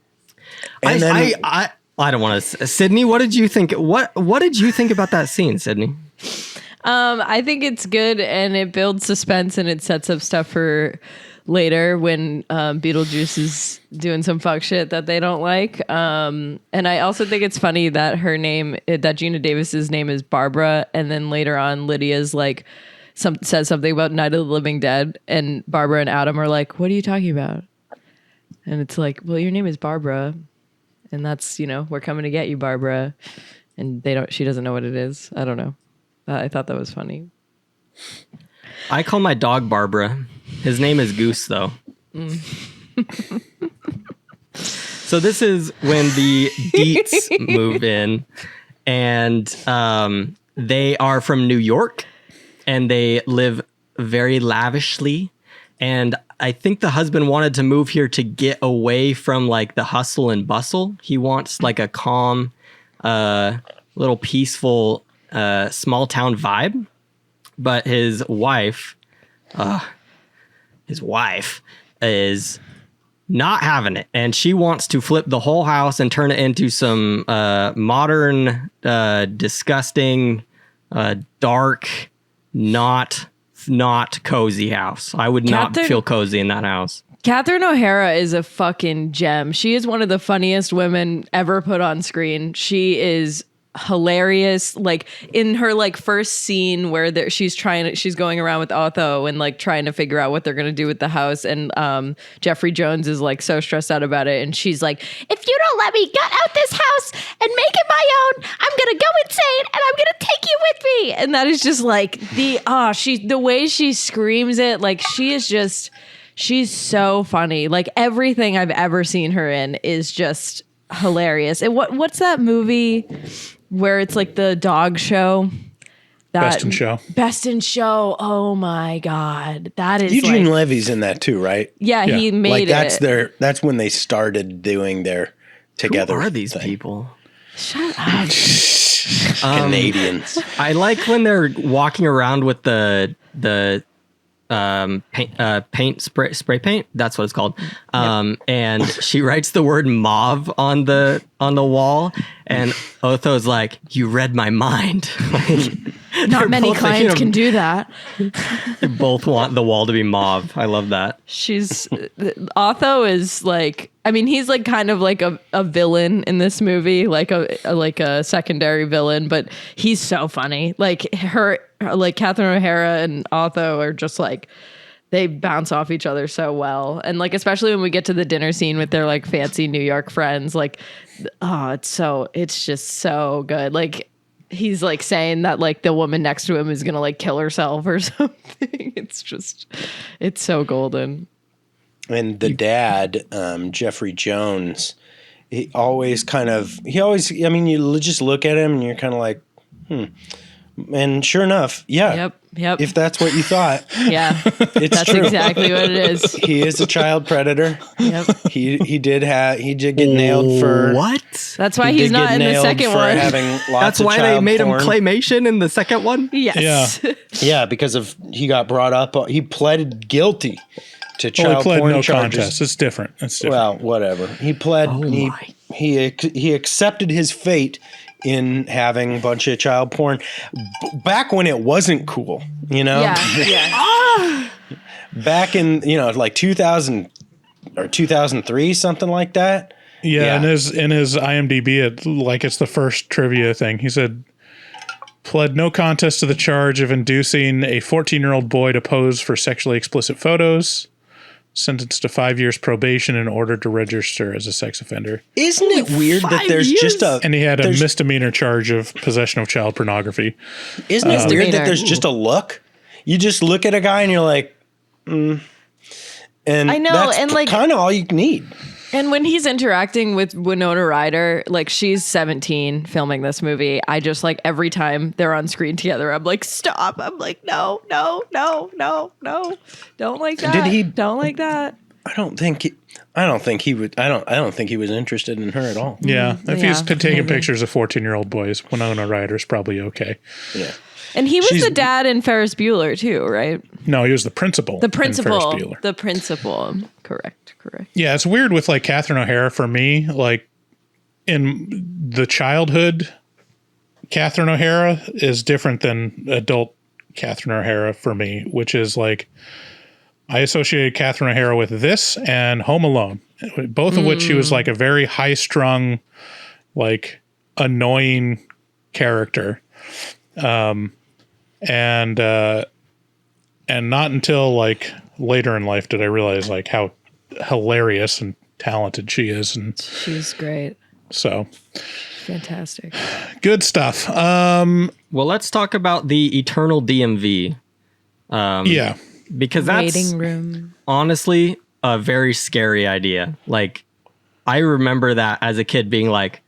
Speaker 9: And then
Speaker 1: I don't want to. Sydney, what did you think? What did you think about that scene, Sydney?
Speaker 10: I think it's good and it builds suspense and it sets up stuff for later when Beetlejuice is doing some fuck shit that they don't like. And I also think it's funny that that Gina Davis's name is Barbara, and then later on Lydia's like says something about Night of the Living Dead, and Barbara and Adam are like, "What are you talking about?" And it's like, "Well, your name is Barbara, and that's we're coming to get you, Barbara." And she doesn't know what it is. I don't know. I thought that was funny.
Speaker 1: I call my dog Barbara. His name is Goose, though. So this is when the Deets move in, and they are from New York, and they live very lavishly. And I think the husband wanted to move here to get away from like the hustle and bustle. He wants like a calm, little peaceful, small town vibe. But his wife is not having it, and she wants to flip the whole house and turn it into some modern, disgusting, dark, not cozy house. I would not feel cozy in that house.
Speaker 10: Catherine O'Hara is a fucking gem. She is one of the funniest women ever put on screen. She is hilarious. Like in her like first scene where she's going around with Otho and like trying to figure out what they're gonna do with the house, and Jeffrey Jones is like so stressed out about it, and she's like, "If you don't let me gut out this house and make it my own, I'm gonna go insane and I'm gonna take you with me." And that is just like the way she screams it, like she's so funny. Like everything I've ever seen her in is just hilarious. And what's that movie where it's like the dog show?
Speaker 4: Best in Show.
Speaker 10: Best in Show. Oh my God. That is
Speaker 9: Eugene Levy's in that too, right?
Speaker 10: Yeah, he made
Speaker 9: it. That's when they started doing their together.
Speaker 1: Who are these
Speaker 9: thing.
Speaker 1: people?
Speaker 10: Shut up.
Speaker 9: Canadians.
Speaker 1: I like when they're walking around with the paint spray paint. That's what it's called. And she writes the word mauve on the wall, and Otho's like, "You read my mind."
Speaker 10: Not many
Speaker 1: both thinking
Speaker 10: clients
Speaker 1: of-
Speaker 10: can do that.
Speaker 1: They both want the wall to be mauve. I love that.
Speaker 10: Otho is like, I mean, he's like kind of like a villain in this movie, like a secondary villain, but he's so funny. Like Catherine O'Hara and Otho are just like, they bounce off each other so well. And like, especially when we get to the dinner scene with their like fancy New York friends, like, it's just so good. Like, he's like saying that like the woman next to him is going to like kill herself or something. It's so golden.
Speaker 9: And the dad, Jeffrey Jones, you just look at him and you're kind of like, And sure enough, yeah.
Speaker 10: Yep.
Speaker 9: If that's what you thought.
Speaker 10: Yeah.
Speaker 9: That's
Speaker 10: true. Exactly what it is.
Speaker 9: He is a child predator.
Speaker 10: Yep.
Speaker 9: He did get nailed for
Speaker 1: what?
Speaker 10: That's why he's not in the second one.
Speaker 9: Having lots
Speaker 1: That's
Speaker 9: of
Speaker 1: why
Speaker 9: child
Speaker 1: they made
Speaker 9: porn.
Speaker 1: him claymation in the second one?
Speaker 10: Yes.
Speaker 4: Yeah.
Speaker 9: Yeah, because he got brought up. He pled guilty to child
Speaker 4: he pled
Speaker 9: porn
Speaker 4: no
Speaker 9: charges.
Speaker 4: contest. It's different.
Speaker 9: Well, whatever. He pled. He accepted his fate in having a bunch of child porn back when it wasn't cool,
Speaker 10: Yeah.
Speaker 9: Back in like 2000 or 2003, something like that.
Speaker 4: Yeah. In his IMDb, it's the first trivia thing. He said, pled no contest to the charge of inducing a 14-year-old boy to pose for sexually explicit photos. Sentenced to 5 years probation in order to register as a sex offender.
Speaker 9: Isn't it weird that there's just a...
Speaker 4: And he had a misdemeanor charge of possession of child pornography.
Speaker 9: Isn't it weird that there's just a look? You just look at a guy and you're like, And
Speaker 10: I know,
Speaker 9: that's
Speaker 10: and like
Speaker 9: kind of all you need.
Speaker 10: And when he's interacting with Winona Ryder, like she's 17 filming this movie, I just like every time they're on screen together, I'm like, stop. I'm like, no. Don't like that. Don't like that.
Speaker 9: I don't think he was interested in her at all.
Speaker 4: Yeah. If he's taking pictures of 14-year-old boys, Winona Ryder's probably okay.
Speaker 9: Yeah.
Speaker 10: And he was the dad in Ferris Bueller too, right?
Speaker 4: No, he was the principal.
Speaker 10: The principal.
Speaker 4: In Ferris Bueller.
Speaker 10: The principal. Correct.
Speaker 4: Yeah, it's weird with like Catherine O'Hara for me. Like in the childhood, Catherine O'Hara is different than adult Catherine O'Hara for me, which is like I associated Catherine O'Hara with this and Home Alone, both of which she was like a very high-strung, like annoying character. And not until like later in life did I realize like how hilarious and talented she is, and
Speaker 10: she's great.
Speaker 4: So
Speaker 10: fantastic,
Speaker 4: good stuff.
Speaker 1: Well, let's talk about the Eternal DMV.
Speaker 4: Yeah,
Speaker 1: because that's
Speaker 10: waiting room.
Speaker 1: Honestly a very scary idea. Like I remember that as a kid being like,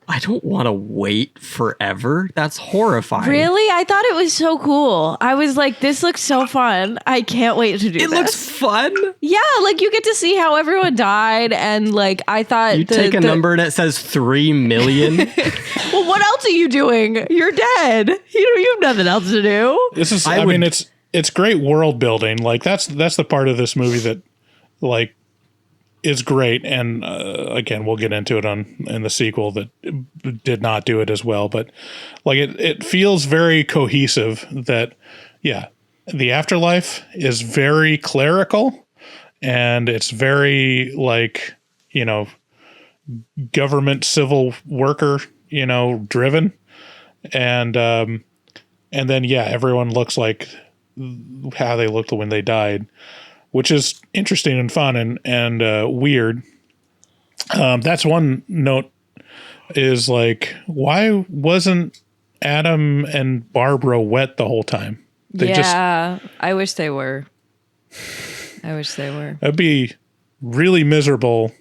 Speaker 1: I don't want to wait forever. That's horrifying.
Speaker 10: Really? I thought it was so cool. I was like, this looks so fun. I can't wait to do this.
Speaker 1: It looks fun?
Speaker 10: Yeah, like you get to see how everyone died, and like I thought
Speaker 1: you take a number and it says 3 million.
Speaker 10: Well, what else are you doing? You're dead. You have nothing else to do.
Speaker 4: This is I mean it's great world building. Like that's the part of this movie that like is great, and again we'll get into it in the sequel that did not do it as well, but like it feels very cohesive that the afterlife is very clerical and it's very like government civil worker driven, and then everyone looks like how they looked when they died, which is interesting and fun and weird. That's one note is like, why wasn't Adam and Barbara wet the whole time?
Speaker 10: I wish they were.
Speaker 4: It'd be really miserable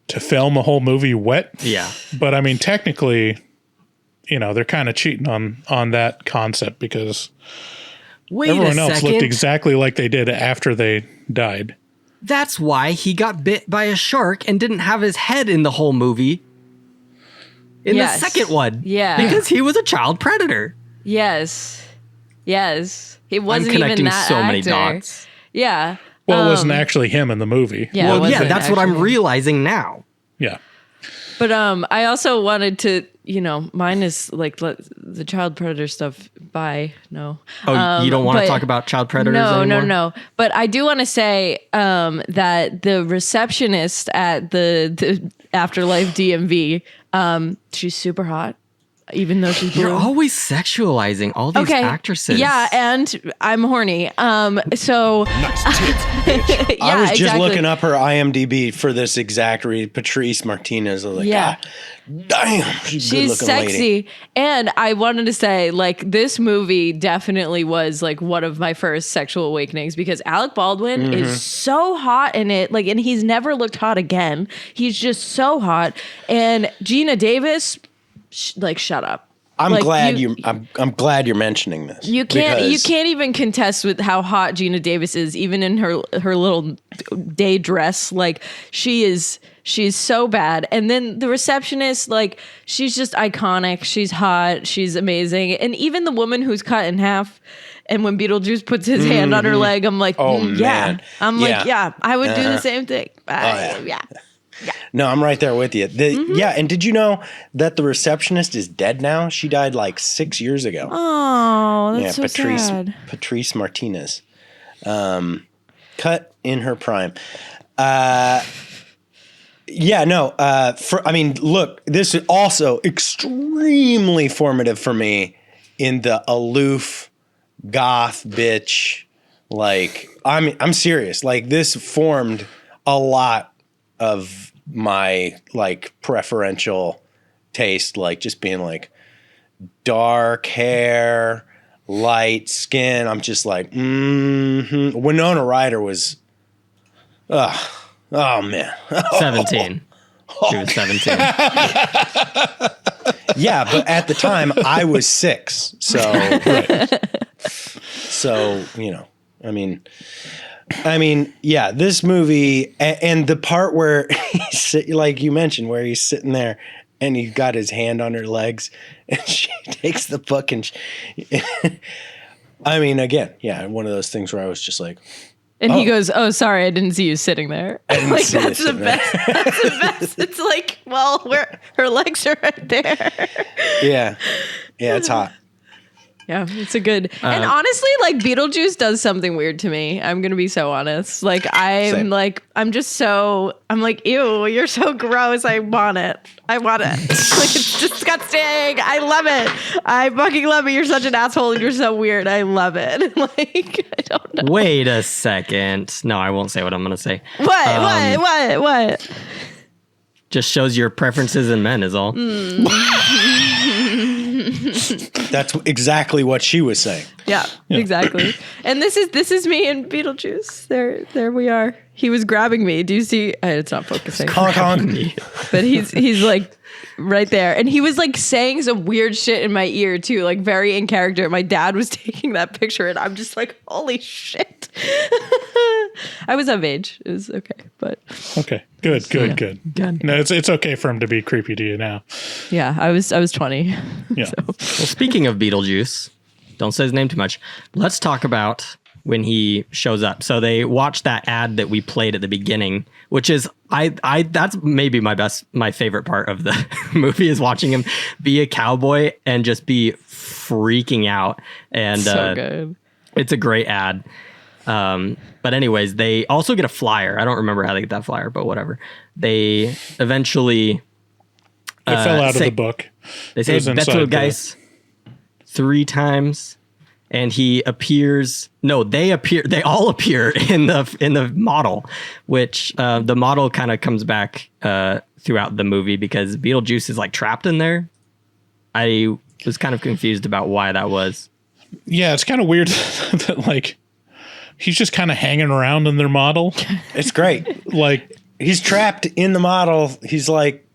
Speaker 4: to film a whole movie wet.
Speaker 1: Yeah.
Speaker 4: But I mean, technically, they're kind of cheating on that concept because everyone else looked exactly like they did after they died.
Speaker 1: That's why he got bit by a shark and didn't have his head in the whole movie. In the second one.
Speaker 10: Yeah.
Speaker 1: Because he was a child predator.
Speaker 10: Yes. He wasn't
Speaker 1: I'm connecting
Speaker 10: even that
Speaker 1: so
Speaker 10: actor.
Speaker 1: many dots.
Speaker 10: Yeah.
Speaker 4: Well, it wasn't actually him in the movie.
Speaker 10: Yeah,
Speaker 1: that's what I'm realizing now.
Speaker 4: Yeah.
Speaker 10: But I also wanted to, mine is like the child predator stuff bi. No.
Speaker 1: Oh, you don't want to
Speaker 10: but-
Speaker 1: talk about child predators anymore?
Speaker 10: No. But I do want to say that the receptionist at the Afterlife DMV, she's super hot, even though she's blue.
Speaker 1: You're always sexualizing all these actresses.
Speaker 10: Yeah, and I'm horny. So yeah,
Speaker 9: I was just
Speaker 10: exactly.
Speaker 9: looking up her IMDb for this exact read. Patrice Martinez. I was like,
Speaker 10: Yeah.
Speaker 9: damn, she's a
Speaker 10: She's
Speaker 9: good-looking
Speaker 10: sexy.
Speaker 9: lady.
Speaker 10: And I wanted to say, like, this movie definitely was like one of my first sexual awakenings because Alec Baldwin is so hot in it. Like, and he's never looked hot again. He's just so hot. And Gina Davis, shut up.
Speaker 9: I'm
Speaker 10: Like,
Speaker 9: glad I'm glad you're mentioning this.
Speaker 10: You can't even contest with how hot Gina Davis is, even in her little day dress. Like she's so bad. And then the receptionist, like she's just iconic. She's hot. She's amazing. And even the woman who's cut in half. And when Beetlejuice puts his hand on her leg, I'm like, yeah.
Speaker 9: Man.
Speaker 10: I'm like, yeah, I would do
Speaker 9: Uh-huh.
Speaker 10: the same thing. Yeah.
Speaker 9: No, I'm right there with you. Yeah, and did you know that the receptionist is dead now? She died like 6 years ago.
Speaker 10: Oh, that's so
Speaker 9: Patrice
Speaker 10: sad.
Speaker 9: Patrice Martinez, cut in her prime. Look, this is also extremely formative for me in the aloof goth bitch. Like, I'm serious. Like, this formed a lot of my like preferential taste, like just being like dark hair, light skin. I'm just like, Winona Ryder was, oh man,
Speaker 1: 17. She was 17.
Speaker 9: Yeah, but at the time I was 6, so you know, I mean, yeah, this movie and the part where like you mentioned, where he's sitting there and he's got his hand on her legs and she takes the fucking. I mean, again, yeah, one of those things where I was just like,
Speaker 10: And he goes, "Oh, sorry, I didn't see you sitting there." Like
Speaker 9: see you
Speaker 10: that's the
Speaker 9: sitting there.
Speaker 10: best. That's the best. It's like, well, where her legs are right there.
Speaker 9: yeah, it's hot.
Speaker 10: Yeah, it's a good. And honestly, like Beetlejuice does something weird to me. I'm gonna be so honest. Like
Speaker 9: Same.
Speaker 10: I'm like, ew, you're so gross. I want it. Like it's disgusting. I love it. I fucking love it. You're such an asshole and you're so weird. I love it. Like I don't know.
Speaker 1: Wait a second. No, I won't say what I'm going to say.
Speaker 10: What?
Speaker 1: Just shows your preferences in men is all.
Speaker 9: That's exactly what she was saying.
Speaker 10: Yeah, exactly. And this is me and Beetlejuice. There we are. He was grabbing me. Do you see? It's not focusing.
Speaker 9: Honk, honk.
Speaker 10: But he's like right there, and he was like saying some weird shit in my ear too, like very in character. My dad was taking that picture, and I'm just like, holy shit. I was of age. It was okay, but
Speaker 4: Okay. Good. No, it's okay for him to be creepy to you now.
Speaker 10: yeah, I was 20.
Speaker 4: Yeah.
Speaker 1: Well, speaking of Beetlejuice, don't say his name too much. Let's talk about when he shows up. So they watched that ad that we played at the beginning, which is that's maybe my favorite part of the movie is watching him be a cowboy and just be freaking out. And
Speaker 10: So good.
Speaker 1: it's a great ad. But anyways, they also get a flyer. I don't remember how they get that flyer, but whatever. They eventually
Speaker 4: It fell out of the book.
Speaker 1: They say
Speaker 4: It was inside
Speaker 1: Beetlejuice 3 times, and he appears. No, they appear. They all appear in the model, which the model kind of comes back throughout the movie because Beetlejuice is like trapped in there. I was kind of confused about why that was.
Speaker 4: Yeah, it's kind of weird that like he's just kind of hanging around in their model.
Speaker 9: It's great.
Speaker 4: Like
Speaker 9: He's trapped in the model. He's like,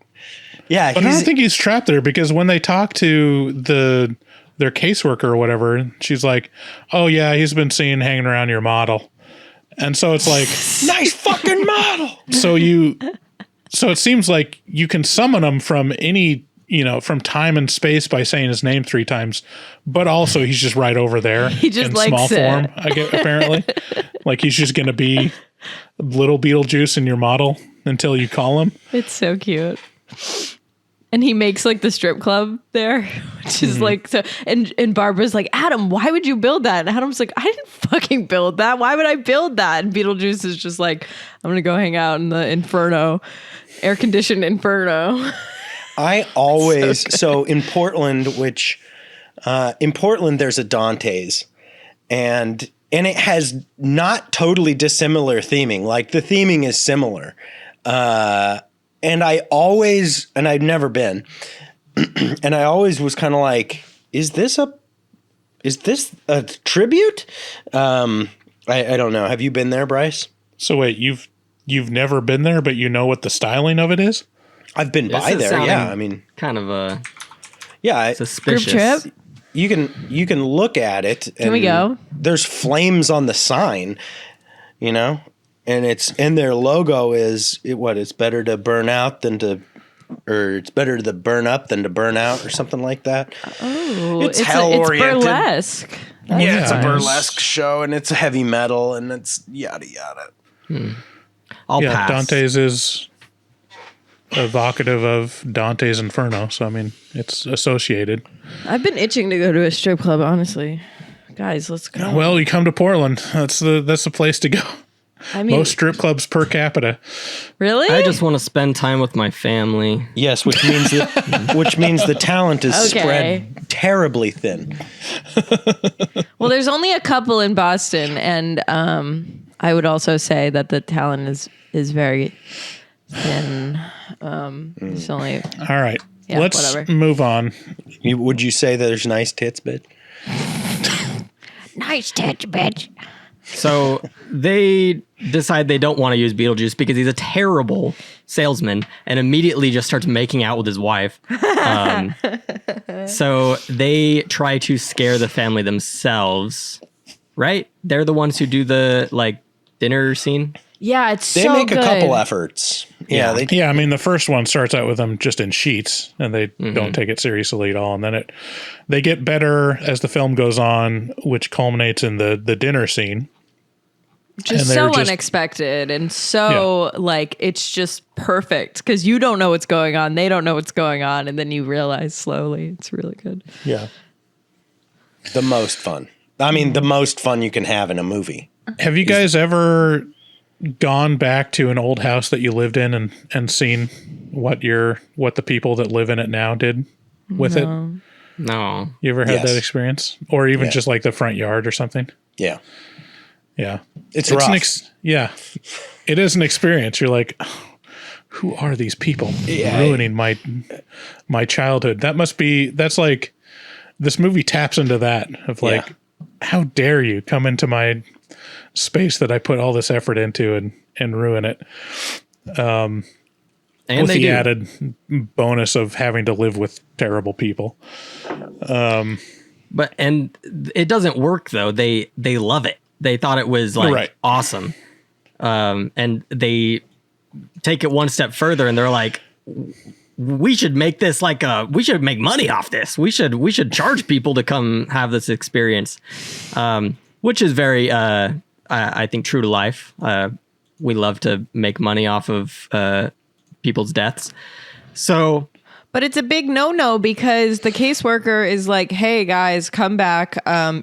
Speaker 9: yeah.
Speaker 4: But I don't think he's trapped there because when they talk to their caseworker or whatever, she's like, "Oh yeah, he's been seen hanging around your model," and so it's like,
Speaker 9: nice fucking model.
Speaker 4: So it seems like you can summon him from any, from time and space by saying his name 3 times, but also he's just right over there
Speaker 10: He just
Speaker 4: in
Speaker 10: likes
Speaker 4: small
Speaker 10: it.
Speaker 4: form. I get apparently, like he's just gonna be little Beetlejuice in your model until you call him.
Speaker 10: It's so cute. And he makes like the strip club there, which is like so. And Barbara's like, Adam, why would you build that? And Adam's like, I didn't fucking build that. Why would I build that? And Beetlejuice is just like, I'm gonna go hang out in the Inferno, air conditioned Inferno.
Speaker 9: I always so in Portland, in Portland there's a Dante's, and it has not totally dissimilar theming. Like the theming is similar. And I've never been, and I always was kind of like, is this a tribute? I don't know. Have you been there, Bryce?
Speaker 4: So wait, you've never been there, but you know what the styling of it is?
Speaker 9: I've been by there. Yeah. I mean,
Speaker 1: kind of a
Speaker 10: Group
Speaker 1: suspicious
Speaker 10: trip?
Speaker 9: you can look at it.
Speaker 10: Can we go?
Speaker 9: There's flames on the sign, you know? And their logo is it's better to burn out than to, or it's better to burn up than to burn out or something like that.
Speaker 10: Oh,
Speaker 9: it's hell oriented.
Speaker 10: Burlesque. That's
Speaker 9: It's a
Speaker 10: nice.
Speaker 9: burlesque show, and it's heavy metal, and it's yada yada.
Speaker 1: I'll pass.
Speaker 4: Dante's is evocative of Dante's Inferno, so I mean it's associated.
Speaker 10: I've been itching to go to a strip club, honestly. Guys, let's go.
Speaker 4: Well, you come to Portland. That's the place to go.
Speaker 10: I mean,
Speaker 4: Most strip clubs per capita.
Speaker 10: really?
Speaker 1: I just want to spend time with my family.
Speaker 9: Yes, which means the talent is
Speaker 10: Okay.
Speaker 9: spread terribly thin.
Speaker 10: Well, there's only a couple in Boston, and I would also say that the talent is very thin. It's only
Speaker 4: All right,
Speaker 10: Yeah,
Speaker 4: let's
Speaker 10: whatever.
Speaker 4: move on.
Speaker 9: Would you say there's nice tits, bitch?
Speaker 10: nice tits, bitch.
Speaker 1: So they decide they don't want to use Beetlejuice because he's a terrible salesman and immediately just starts making out with his wife. So they try to scare the family themselves, right? They're the ones who do the dinner scene.
Speaker 10: Yeah, it's
Speaker 9: They
Speaker 10: so
Speaker 9: make
Speaker 10: good.
Speaker 9: a couple efforts. Yeah,
Speaker 4: Yeah, I mean the first one starts out with them just in sheets, and they don't take it seriously at all. And then they get better as the film goes on, which culminates in the dinner scene.
Speaker 10: Just
Speaker 4: And they're
Speaker 10: so
Speaker 4: just-
Speaker 10: unexpected and so it's just perfect because you don't know what's going on, they don't know what's going on, and then you realize slowly. It's really good.
Speaker 4: Yeah.
Speaker 9: the most fun. I mean, the most fun you can have in a movie.
Speaker 4: Have you guys ever gone back to an old house that you lived in and seen what the people that live in it now did with it?
Speaker 1: No.
Speaker 4: You ever had
Speaker 9: Yes.
Speaker 4: that experience? Or even
Speaker 9: Yeah.
Speaker 4: just like the front yard or something?
Speaker 9: Yeah,
Speaker 4: Yeah.
Speaker 9: it's rough.
Speaker 4: It is an experience. You're like, "Oh, who are these people ruining my childhood?" That's like, this movie taps into that of like, how dare you come into my space that I put all this effort into and ruin it.
Speaker 1: And
Speaker 4: With
Speaker 1: they
Speaker 4: the
Speaker 1: do.
Speaker 4: added bonus of having to live with terrible people.
Speaker 1: But it doesn't work though. They love it. They thought it was
Speaker 4: Right.
Speaker 1: awesome. And they take it one step further and they're like, we should make this we should make money off this. We should charge people to come have this experience. Which is very, I think, true to life. We love to make money off of people's deaths. So,
Speaker 10: But it's a big no-no because the caseworker is like, hey, guys, come back.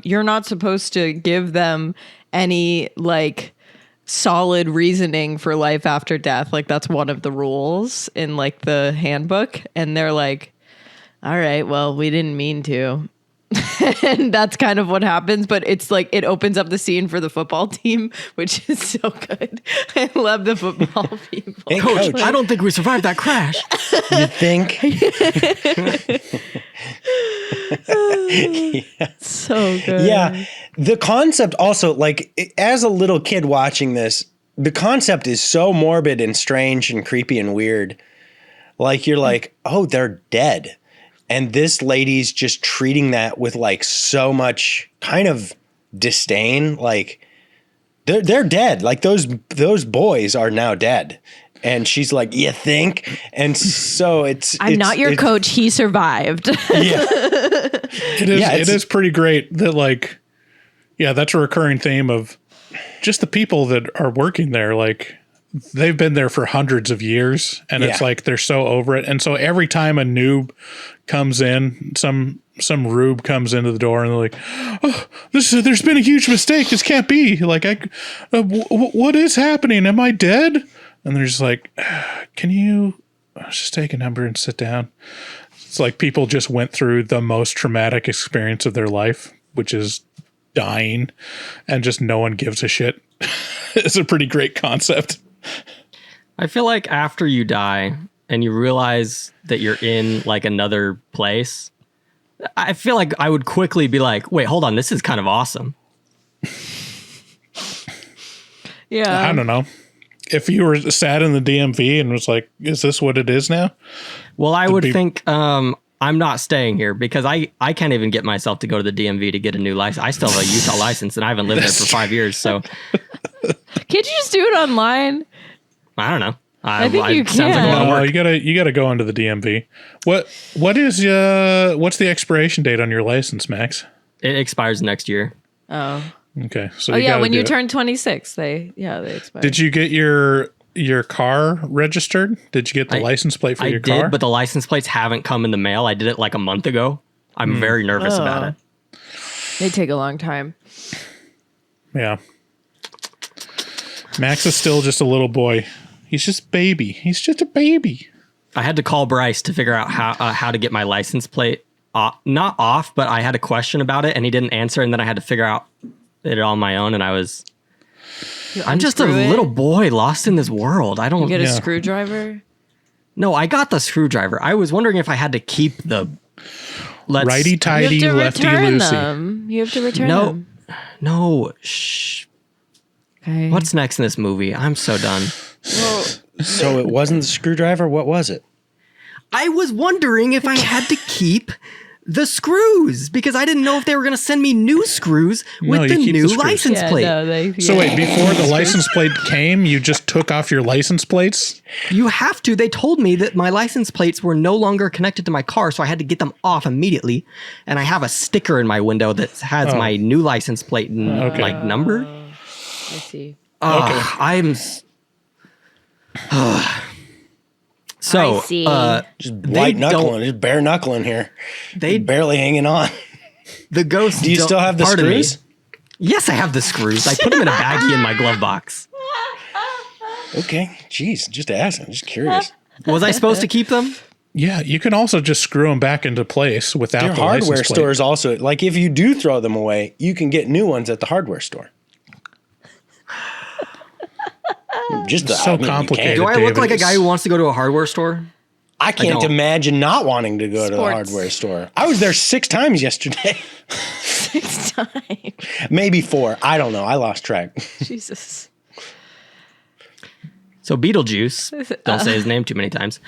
Speaker 10: You're not supposed to give them any, solid reasoning for life after death. That's one of the rules in, the handbook. And they're like, all right, well, we didn't mean to. And that's kind of what happens. But it's it opens up the scene for the football team, which is so good. I love the football people.
Speaker 9: Hey,
Speaker 1: Coach,
Speaker 9: Coach,
Speaker 1: I don't think we survived that crash.
Speaker 9: you think?
Speaker 10: So good.
Speaker 9: Yeah. The concept also, as a little kid watching this, the concept is so morbid and strange and creepy and weird. You're like, oh, they're dead. And this lady's just treating that with so much kind of disdain. They're dead. Those boys are now dead. And she's like, you think? And so
Speaker 10: I'm not your coach. He survived.
Speaker 9: Yeah.
Speaker 4: It is pretty great that that's a recurring theme of just the people that are working there. they've been there for hundreds of years, and it's like they're so over it. And so every time a noob comes in, some rube comes into the door, and they're like, "Oh, there's been a huge mistake. This can't be. Like, what is happening? Am I dead?" And they're just like, "Can you just take a number and sit down?" It's like people just went through the most traumatic experience of their life, which is dying, and just no one gives a shit. It's a pretty great concept.
Speaker 1: I feel like after you die and you realize that you're in like another place, I feel like I would quickly be like, wait, hold on, this is kind of awesome.
Speaker 10: Yeah.
Speaker 4: I don't know. If you were sat in the DMV and was like, is this what it is now?
Speaker 1: Well, I would think I'm not staying here because I can't even get myself to go to the DMV to get a new license. I still have a Utah license and I haven't lived there for 5 years. So
Speaker 10: Can't you just do it online?
Speaker 1: I don't know.
Speaker 10: I think you
Speaker 1: sounds like a lot of
Speaker 4: No,
Speaker 1: work.
Speaker 4: you gotta go into the DMV. What's the expiration date on your license, Max?
Speaker 1: It expires next year.
Speaker 10: Oh.
Speaker 4: Okay. So
Speaker 10: Oh
Speaker 4: you
Speaker 10: yeah,
Speaker 4: gotta
Speaker 10: when
Speaker 4: do
Speaker 10: you
Speaker 4: it.
Speaker 10: turn 26, they expire.
Speaker 4: Did you get your car registered? Did you get the license plate for
Speaker 1: I
Speaker 4: your
Speaker 1: did,
Speaker 4: car?
Speaker 1: but the license plates haven't come in the mail. I did it like a month ago. I'm very nervous about it.
Speaker 10: They take a long time.
Speaker 4: Yeah. Max is still just a little boy. He's just baby. He's just a baby.
Speaker 1: I had to call Bryce to figure out how to get my license plate not off, but I had a question about it and he didn't answer, and then I had to figure out it on my own, and I'm just a little boy lost in this world. I don't
Speaker 10: You get a screwdriver?
Speaker 1: No, I got the screwdriver. I was wondering if I had to keep the
Speaker 4: righty tighty,
Speaker 10: You have to
Speaker 4: lefty
Speaker 10: return
Speaker 4: loosey.
Speaker 10: them. You have to return them.
Speaker 1: No, shh.
Speaker 10: Okay.
Speaker 1: What's next in this movie? I'm so done.
Speaker 9: So it wasn't the screwdriver? What was it?
Speaker 1: I was wondering if I had to keep the screws because I didn't know if they were going to send me new screws with
Speaker 4: you
Speaker 1: the
Speaker 4: keep the
Speaker 1: new
Speaker 4: screws.
Speaker 1: license
Speaker 10: Yeah,
Speaker 1: plate.
Speaker 10: no,
Speaker 4: So wait, before the license plate came, you just took off your license plates?
Speaker 1: You have to. They told me that my license plates were no longer connected to my car, so I had to get them off immediately. And I have a sticker in my window that has my new license plate like number.
Speaker 10: I see.
Speaker 1: I'm. So
Speaker 10: I see.
Speaker 9: Just white knuckling, just bare knuckling here.
Speaker 1: They
Speaker 9: barely hanging on.
Speaker 1: The ghosts.
Speaker 9: Do you still have the
Speaker 1: pardon me.
Speaker 9: screws?
Speaker 1: Yes, I have the screws. I put them in a baggie in my glove box.
Speaker 9: Okay, jeez, just asking, just curious.
Speaker 1: Was I supposed to keep them?
Speaker 4: Yeah, you can also just screw them back into place without
Speaker 9: Your
Speaker 4: the
Speaker 9: hardware
Speaker 4: license plate.
Speaker 9: stores also, like if you do throw them away, you can get new ones at the hardware store. Just
Speaker 4: So
Speaker 9: you can.
Speaker 4: complicated.
Speaker 1: Do I look
Speaker 4: David,
Speaker 1: like a guy who wants to go to a hardware store?
Speaker 9: I can't
Speaker 1: don't.
Speaker 9: imagine not wanting to go to the
Speaker 10: Sports.
Speaker 9: hardware store. I was there 6 times yesterday.
Speaker 10: 6 times.
Speaker 9: Maybe 4. I don't know. I lost track.
Speaker 10: Jesus.
Speaker 1: So Beetlejuice, don't say his name too many times.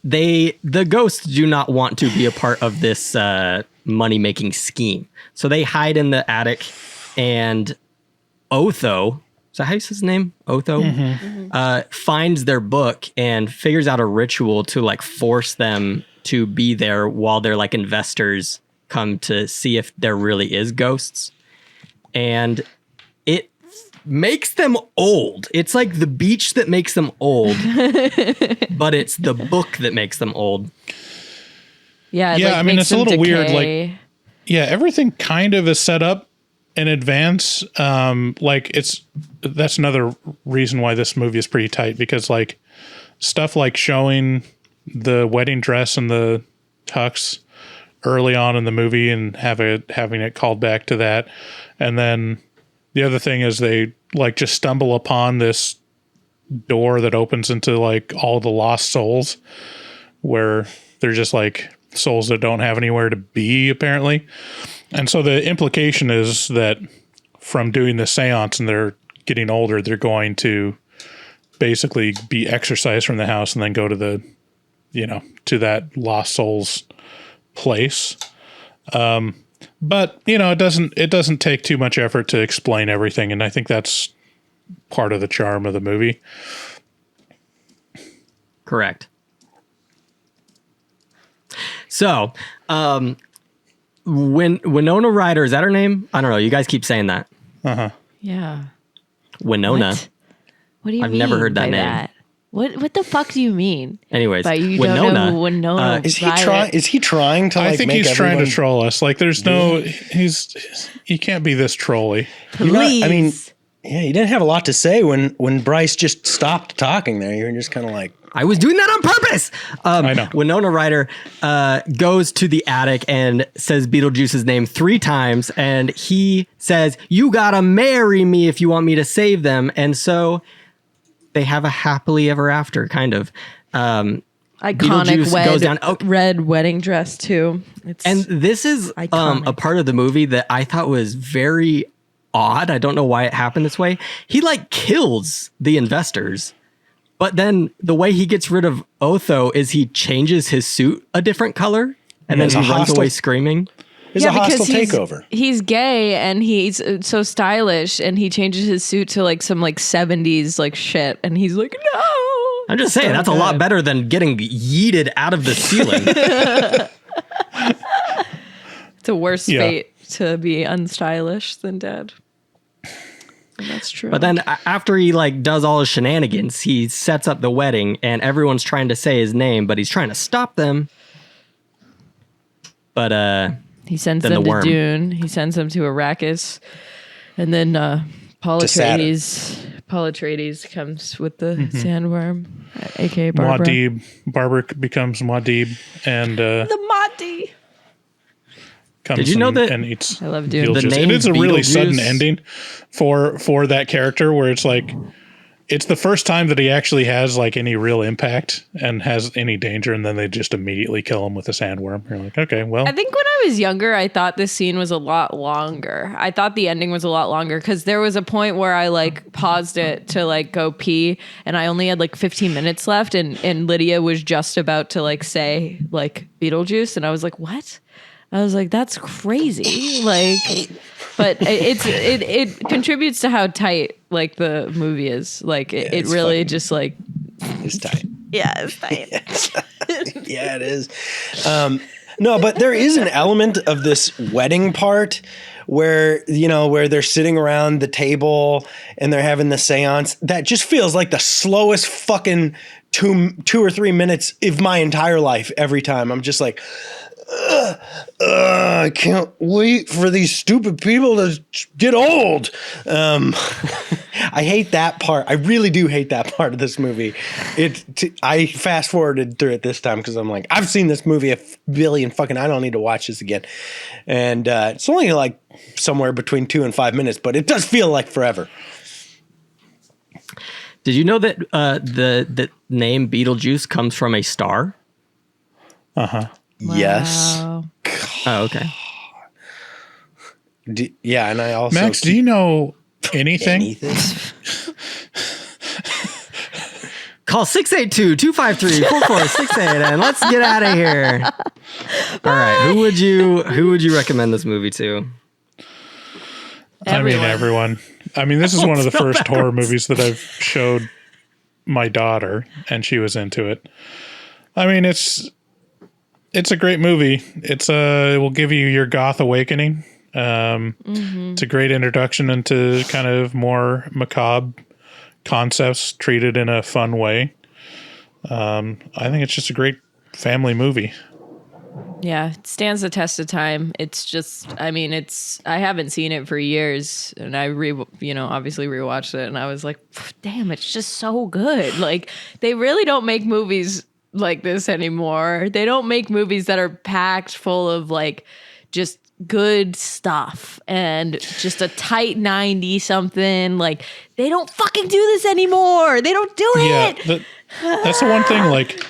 Speaker 1: The ghosts do not want to be a part of this money making scheme, so they hide in the attic. And Otho, is that how you say his name? Otho finds their book and figures out a ritual to like force them to be there while they're like investors come to see if there really is ghosts, and it makes them old. It's like the beach that makes them old, but it's the book that makes them old.
Speaker 10: Yeah, it,
Speaker 4: Yeah,
Speaker 10: like,
Speaker 4: I mean,
Speaker 10: makes
Speaker 4: it's a
Speaker 10: them
Speaker 4: little weird,
Speaker 10: decay.
Speaker 4: Yeah, everything kind of is set up in advance. That's another reason why this movie is pretty tight, because like stuff like showing the wedding dress and the tux early on in the movie and having it called back to that. And then the other thing is they like just stumble upon this door that opens into like all the lost souls, where they're just like souls that don't have anywhere to be apparently. And so the implication is that from doing the seance and they're getting older, they're going to basically be exorcised from the house and then go to the, to that lost souls place. But it doesn't take too much effort to explain everything. And I think that's part of the charm of the movie.
Speaker 1: Correct. So, Winona Ryder, is that her name? I don't know. You guys keep saying that.
Speaker 4: Uh-huh.
Speaker 10: Yeah.
Speaker 1: Winona.
Speaker 10: What? What do you
Speaker 1: I've
Speaker 10: mean
Speaker 1: never heard that
Speaker 10: by
Speaker 1: name.
Speaker 10: that? What the fuck do you mean?
Speaker 1: Anyways,
Speaker 10: By you
Speaker 1: Winona,
Speaker 10: don't know Winona
Speaker 9: Is he
Speaker 10: Ryder?
Speaker 9: trying? Is he trying to? Like,
Speaker 4: I think
Speaker 9: make
Speaker 4: he's trying to
Speaker 9: everyone-
Speaker 4: troll us. Like, there's no, he can't be this trolly.
Speaker 9: You're not-
Speaker 10: Please.
Speaker 9: I mean, yeah, you didn't have a lot to say when Bryce just stopped talking there. You were just kind of like,
Speaker 1: I was doing that on purpose.
Speaker 4: I know.
Speaker 1: Winona Ryder goes to the attic and says Beetlejuice's name 3 times, and he says, "You gotta marry me if you want me to save them." And so they have a happily ever after, kind of.
Speaker 10: Iconic
Speaker 1: Beetlejuice goes down.
Speaker 10: red wedding dress too. It's
Speaker 1: And this is a
Speaker 10: Iconic.
Speaker 1: part of the movie that I thought was very odd. I don't know why it happened this way. He like kills the investors, but then the way he gets rid of Otho is he changes his suit a different color, and then
Speaker 9: It's
Speaker 1: he
Speaker 9: a
Speaker 1: runs
Speaker 9: hostile-
Speaker 1: away screaming.
Speaker 9: it's a hostile takeover.
Speaker 10: He's gay and he's so stylish, and he changes his suit to like some like 70s like shit, and he's like, no.
Speaker 1: I'm just saying, that's a lot better than getting yeeted out of the ceiling.
Speaker 10: It's a worse
Speaker 4: Yeah.
Speaker 10: fate to be unstylish than dead. And that's true.
Speaker 1: But then after he like does all his shenanigans, he sets up the wedding, and everyone's trying to say his name, but he's trying to stop them. But
Speaker 10: he sends
Speaker 1: then
Speaker 10: them
Speaker 1: the
Speaker 10: to
Speaker 1: worm.
Speaker 10: Dune. He sends them to Arrakis, and then Paul comes with the sandworm, aka Barbara.
Speaker 4: Muad'Dib. Barbara becomes Muad'Dib and
Speaker 10: The Mati.
Speaker 4: comes
Speaker 1: Did you know that-
Speaker 4: and eats
Speaker 10: I love Dune.
Speaker 1: The
Speaker 4: Beetlejuice.
Speaker 1: name
Speaker 4: It is a really
Speaker 1: Beetlejuice-
Speaker 4: sudden ending for that character where it's like, it's the first time that he actually has like any real impact and has any danger, and then they just immediately kill him with a sandworm. You're like, okay, well,
Speaker 10: I think when I was younger, I thought this scene was a lot longer. I thought the ending was a lot longer because there was a point where I like paused it to like go pee, and I only had like 15 minutes left, and Lydia was just about to like say like Beetlejuice, and I was like, what? I was like, that's crazy. Like, but it contributes to how tight like the movie is. Like it
Speaker 9: it's
Speaker 10: really
Speaker 9: fucking-
Speaker 10: just like,
Speaker 9: It's tight.
Speaker 10: yeah, it's tight.
Speaker 9: Yeah, it is. No, but there is an element of this wedding part where, you know, where they're sitting around the table and they're having the seance that just feels like the slowest fucking two or 3 minutes of my entire life every time. I'm just like, I can't wait for these stupid people to get old. I hate that part. I really do hate that part of this movie. I fast forwarded through it this time because I'm like, I've seen this movie a billion fucking. I don't need to watch this again. And it's only like somewhere between 2 and 5 minutes, but it does feel like forever.
Speaker 1: Did you know that the name Beetlejuice comes from a star?
Speaker 9: Yes.
Speaker 10: Wow.
Speaker 1: Oh, okay.
Speaker 9: Yeah, and I also
Speaker 4: Max, do you know anything?
Speaker 1: Call 682-253-4468 and let's get out of here. All right, who would you recommend this movie to?
Speaker 4: I mean, everyone. I mean, this is one of the first horror movies that I've showed my daughter, and she was into it. I mean, it's a great movie. It will give you your goth awakening. It's a great introduction into kind of more macabre concepts treated in a fun way. I think it's just a great family movie.
Speaker 10: Yeah, it stands the test of time. It's just, I mean, I haven't seen it for years, and I obviously rewatched it, and I was like, damn, it's just so good. Like, they really don't make movies like this anymore. They don't make movies that are packed full of like just good stuff and just a tight 90 something. Like, they don't fucking do this anymore. They don't do it.
Speaker 4: Yeah, that's the one thing, like,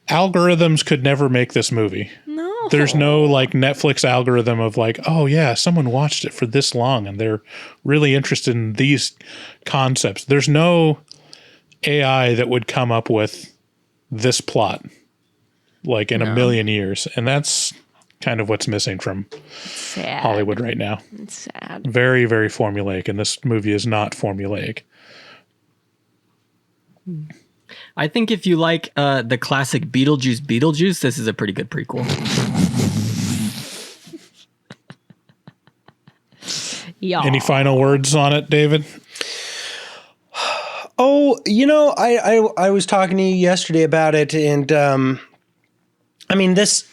Speaker 4: algorithms could never make this movie.
Speaker 10: No.
Speaker 4: There's no like Netflix algorithm of like, oh yeah, someone watched it for this long and they're really interested in these concepts. There's no AI that would come up with this plot like in a million years. And that's kind of what's missing from
Speaker 10: Sad.
Speaker 4: Hollywood right now.
Speaker 10: It's sad.
Speaker 4: Very, very formulaic. And this movie is not formulaic.
Speaker 1: I think if you like the classic Beetlejuice, this is a pretty good prequel.
Speaker 10: Yeah.
Speaker 4: Any final words on it, David?
Speaker 9: Oh, I was talking to you yesterday about it, and I mean this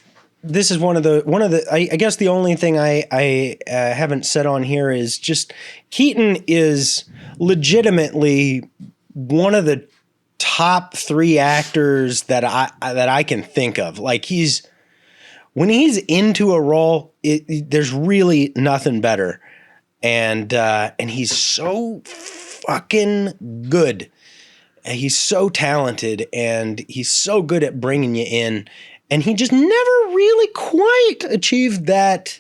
Speaker 9: is one of the I guess the only thing I haven't said on here is just Keaton is legitimately one of the top 3 actors that I can think of. Like when he's into a role, there's really nothing better, and he's so fucking good. He's so talented, and he's so good at bringing you in, and he just never really quite achieved that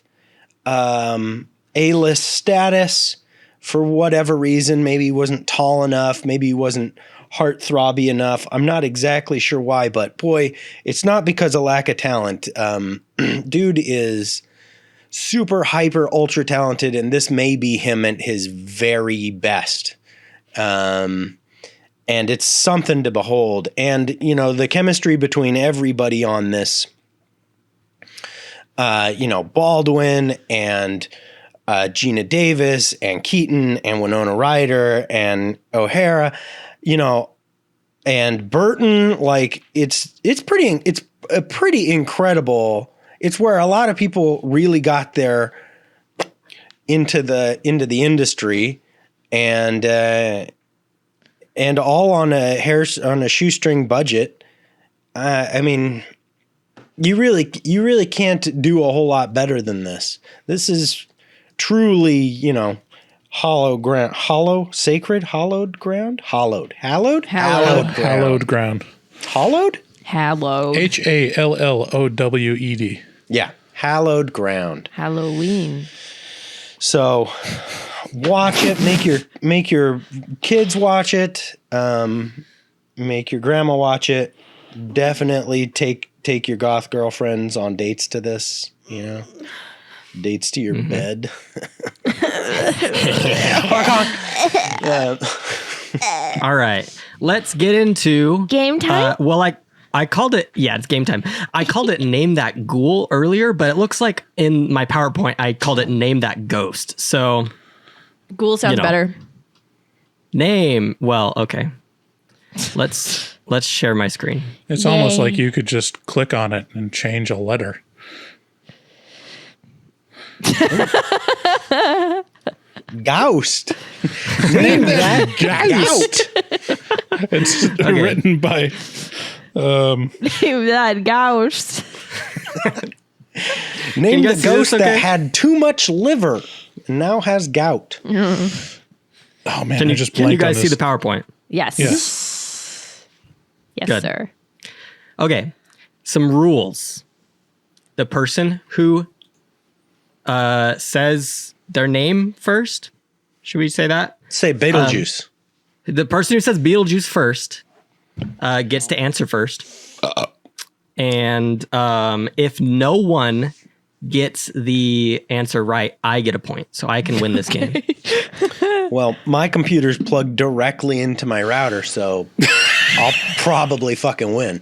Speaker 9: A-list status for whatever reason. Maybe he wasn't tall enough. Maybe he wasn't heartthrobby enough. I'm not exactly sure why, but boy, it's not because of lack of talent. Dude is super hyper ultra talented, and this may be him at his very best. And it's something to behold. And, the chemistry between everybody on this, Baldwin and Gina Davis and Keaton and Winona Ryder and O'Hara, and Burton, like it's a pretty incredible. It's where a lot of people really got their into the industry, and all on a shoestring budget. I mean, you really can't do a whole lot better than this. This is truly, hallowed ground. Hallowed ground. Hallowed ground. Hallowed?
Speaker 10: Hallowed.
Speaker 4: HALLOWED.
Speaker 9: Yeah, hallowed ground.
Speaker 10: Halloween.
Speaker 9: So watch it. Make your kids watch it. Make your grandma watch it. Definitely take your goth girlfriends on dates to this. Dates to your bed.
Speaker 1: All right, let's get into
Speaker 10: Game time?
Speaker 1: I called it, it's game time. I called it Name That Ghoul earlier, but it looks like in my PowerPoint, I called it Name That Ghost. So
Speaker 10: Ghoul sounds better.
Speaker 1: Okay. Let's share my screen.
Speaker 4: It's almost like you could just click on it and change a letter.
Speaker 9: Ghost. Name that Ghost.
Speaker 4: It's written by
Speaker 10: Name that ghost.
Speaker 9: Name the ghost that had too much liver and now has gout.
Speaker 4: Oh man,
Speaker 1: Can
Speaker 4: I
Speaker 1: you,
Speaker 4: just
Speaker 1: can you
Speaker 4: blanked on
Speaker 1: guys see
Speaker 4: this.
Speaker 1: the PowerPoint?
Speaker 10: Yes. Yes,
Speaker 1: Good.
Speaker 10: sir.
Speaker 1: Okay. Some rules. The person who says their name first. Should we say that?
Speaker 9: Say Beetlejuice.
Speaker 1: The person who says Beetlejuice first gets to answer first. And if no one gets the answer right, I get a point. So I can win this game.
Speaker 9: Well, my computer's plugged directly into my router, so I'll probably fucking win.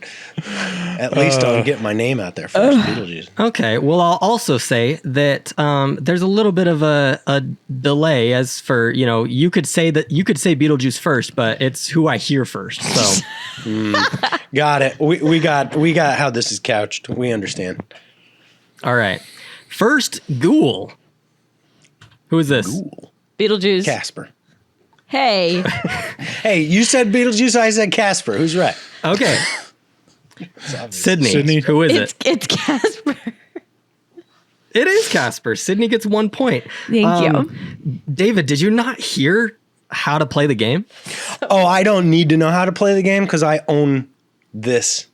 Speaker 9: At least I'll get my name out there first. Beetlejuice.
Speaker 1: Okay. Well, I'll also say that there's a little bit of a delay as for, you could say Beetlejuice first, but it's who I hear first. So
Speaker 9: Got it. We got how this is couched. We understand.
Speaker 1: all right. First, Ghoul. Who is this?
Speaker 9: Ghoul.
Speaker 10: Beetlejuice.
Speaker 9: Casper.
Speaker 10: Hey.
Speaker 9: Hey, you said Beetlejuice, I said Casper. Who's right?
Speaker 1: Okay. Sydney. Who is it?
Speaker 10: It's Casper.
Speaker 1: It is Casper. Sydney gets 1 point.
Speaker 10: Thank you.
Speaker 1: David, did you not hear how to play the game?
Speaker 9: Oh, I don't need to know how to play the game because I own this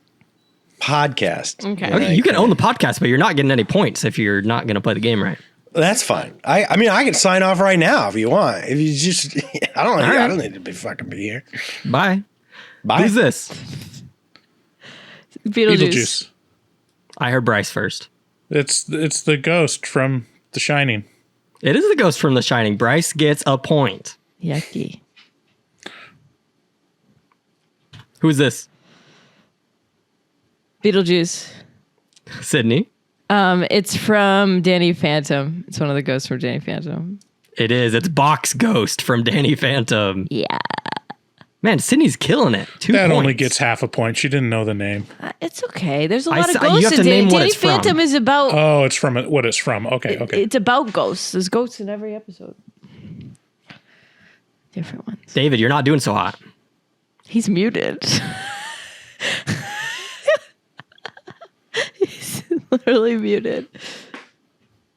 Speaker 9: podcast.
Speaker 10: Okay.
Speaker 1: Okay, you can own the podcast, but you're not getting any points if you're not going to play the game right.
Speaker 9: That's fine. I mean, I can sign off right now if you want. If you just, I don't need to be fucking be here.
Speaker 1: Bye.
Speaker 9: Bye.
Speaker 1: Who's this?
Speaker 10: Beetlejuice.
Speaker 1: I heard Bryce first.
Speaker 4: It's the ghost from The Shining.
Speaker 1: It is the ghost from The Shining. Bryce gets a point.
Speaker 10: Yucky.
Speaker 1: Who is this?
Speaker 10: Beetlejuice.
Speaker 1: Sydney.
Speaker 10: It's from Danny Phantom. It's one of the ghosts from Danny Phantom.
Speaker 1: It is. It's Box Ghost from Danny Phantom.
Speaker 10: Yeah.
Speaker 1: Man, Sydney's killing it. 2
Speaker 4: That
Speaker 1: points.
Speaker 4: only gets half a point. She didn't know the name.
Speaker 10: It's okay. There's a lot of
Speaker 1: you
Speaker 10: ghosts
Speaker 1: have to
Speaker 10: in
Speaker 1: name what
Speaker 10: Danny
Speaker 1: it's from.
Speaker 10: Phantom is about.
Speaker 4: Oh, it's from what it's from. Okay.
Speaker 10: It's about ghosts. There's ghosts in every episode. Different ones.
Speaker 1: David, you're not doing so hot.
Speaker 10: He's muted. He's literally muted.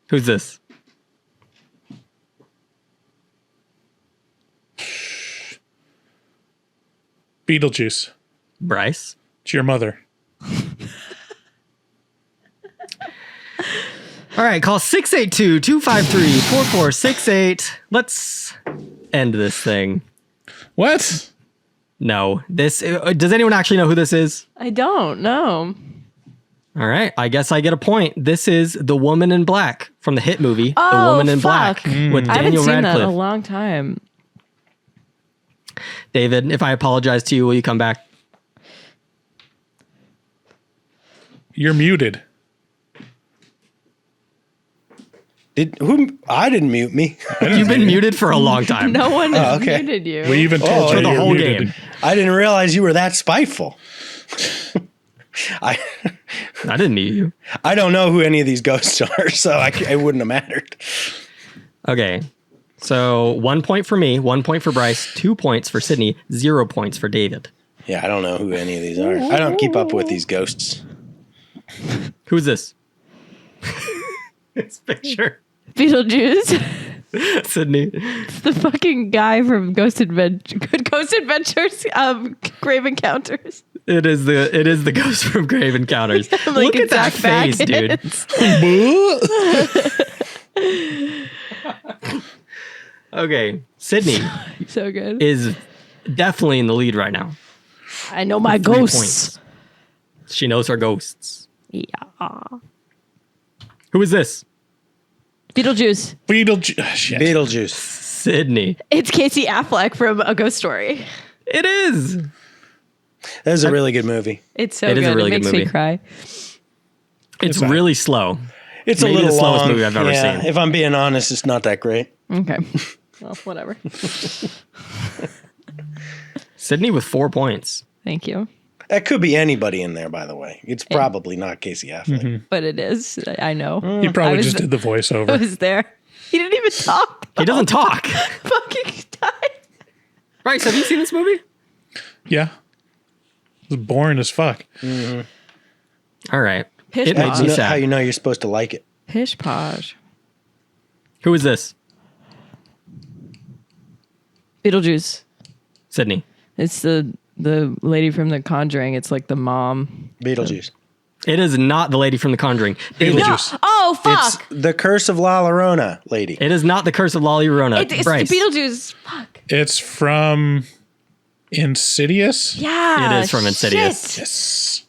Speaker 1: Who's this?
Speaker 4: Beetlejuice.
Speaker 1: Bryce.
Speaker 4: It's your mother.
Speaker 1: All right, call 682-253-4468. Let's end this thing.
Speaker 4: What?
Speaker 1: No. Does anyone actually know who this is?
Speaker 10: I don't know.
Speaker 1: All right, I guess I get a point. This is The Woman in Black from the hit movie The Woman in Black with
Speaker 10: I haven't
Speaker 1: Daniel
Speaker 10: seen that in
Speaker 1: Radcliffe.
Speaker 10: a long time.
Speaker 1: David, if I apologize to you, will you come back?
Speaker 4: You're muted.
Speaker 9: I didn't mute me.
Speaker 1: You've been muted for a long time.
Speaker 10: No one has
Speaker 9: okay.
Speaker 10: muted you.
Speaker 4: We even told
Speaker 1: for
Speaker 4: you
Speaker 1: the
Speaker 4: you're
Speaker 1: whole
Speaker 4: muted.
Speaker 1: game.
Speaker 9: I didn't realize you were that spiteful. I
Speaker 1: didn't mute you.
Speaker 9: I don't know who any of these ghosts are, so it wouldn't have mattered.
Speaker 1: Okay. So 1 point for me, 1 point for Bryce, 2 points for Sydney, 0 points for David.
Speaker 9: Yeah, I don't know who any of these are. I don't keep up with these ghosts.
Speaker 1: Who's this? This picture.
Speaker 10: Beetlejuice.
Speaker 1: Sydney.
Speaker 10: It's the fucking guy from Ghost Adventures, Grave Encounters.
Speaker 1: It is the ghost from Grave Encounters.
Speaker 10: Like
Speaker 1: Look at that
Speaker 10: Zach
Speaker 1: face, dude. Okay, Sydney
Speaker 10: So good.
Speaker 1: is definitely in the lead right now.
Speaker 10: I know my
Speaker 1: 3
Speaker 10: ghosts.
Speaker 1: points. She knows her ghosts.
Speaker 10: Yeah.
Speaker 1: Who is this?
Speaker 10: Beetlejuice.
Speaker 4: Shit.
Speaker 9: Beetlejuice.
Speaker 1: Sydney.
Speaker 10: It's Casey Affleck from A Ghost Story.
Speaker 1: It is.
Speaker 9: That was a really good movie.
Speaker 10: It's so
Speaker 1: It
Speaker 10: good.
Speaker 1: is a really
Speaker 10: it
Speaker 1: good
Speaker 10: makes
Speaker 1: movie.
Speaker 10: me cry.
Speaker 1: It's really slow.
Speaker 9: It's
Speaker 1: Maybe
Speaker 9: a little
Speaker 1: the slowest
Speaker 9: long.
Speaker 1: movie I've ever
Speaker 9: Yeah,
Speaker 1: seen.
Speaker 9: if I'm being honest, it's not that great.
Speaker 10: Okay. Well, whatever.
Speaker 1: Sydney with 4 points.
Speaker 10: Thank you.
Speaker 9: That could be anybody in there, by the way. It's probably not Casey Affleck.
Speaker 10: But it is. I know.
Speaker 4: He probably
Speaker 10: I was-
Speaker 4: just did the
Speaker 10: I
Speaker 4: voiceover.
Speaker 10: was there. He didn't even talk.
Speaker 1: He doesn't talk.
Speaker 10: Fucking died.
Speaker 1: Bryce, have you seen this movie?
Speaker 4: Yeah. It was boring as fuck.
Speaker 1: All right.
Speaker 10: Pish
Speaker 1: It makes me
Speaker 10: posh.
Speaker 1: sad.
Speaker 9: How you know you're supposed to like it?
Speaker 10: Pish posh.
Speaker 1: Who is this?
Speaker 10: Beetlejuice.
Speaker 1: Sydney.
Speaker 10: It's the lady from The Conjuring. It's like the mom.
Speaker 9: Beetlejuice.
Speaker 1: It is not the lady from The Conjuring. David.
Speaker 4: Beetlejuice.
Speaker 10: Oh
Speaker 9: It's
Speaker 10: fuck!
Speaker 9: the Curse of La Llorona, lady.
Speaker 1: It is not the Curse of La Llorona.
Speaker 10: It's
Speaker 1: Bryce.
Speaker 10: Beetlejuice. Fuck.
Speaker 4: It's from Insidious.
Speaker 10: Yeah.
Speaker 1: It is from Insidious.
Speaker 10: shit.
Speaker 4: Yes.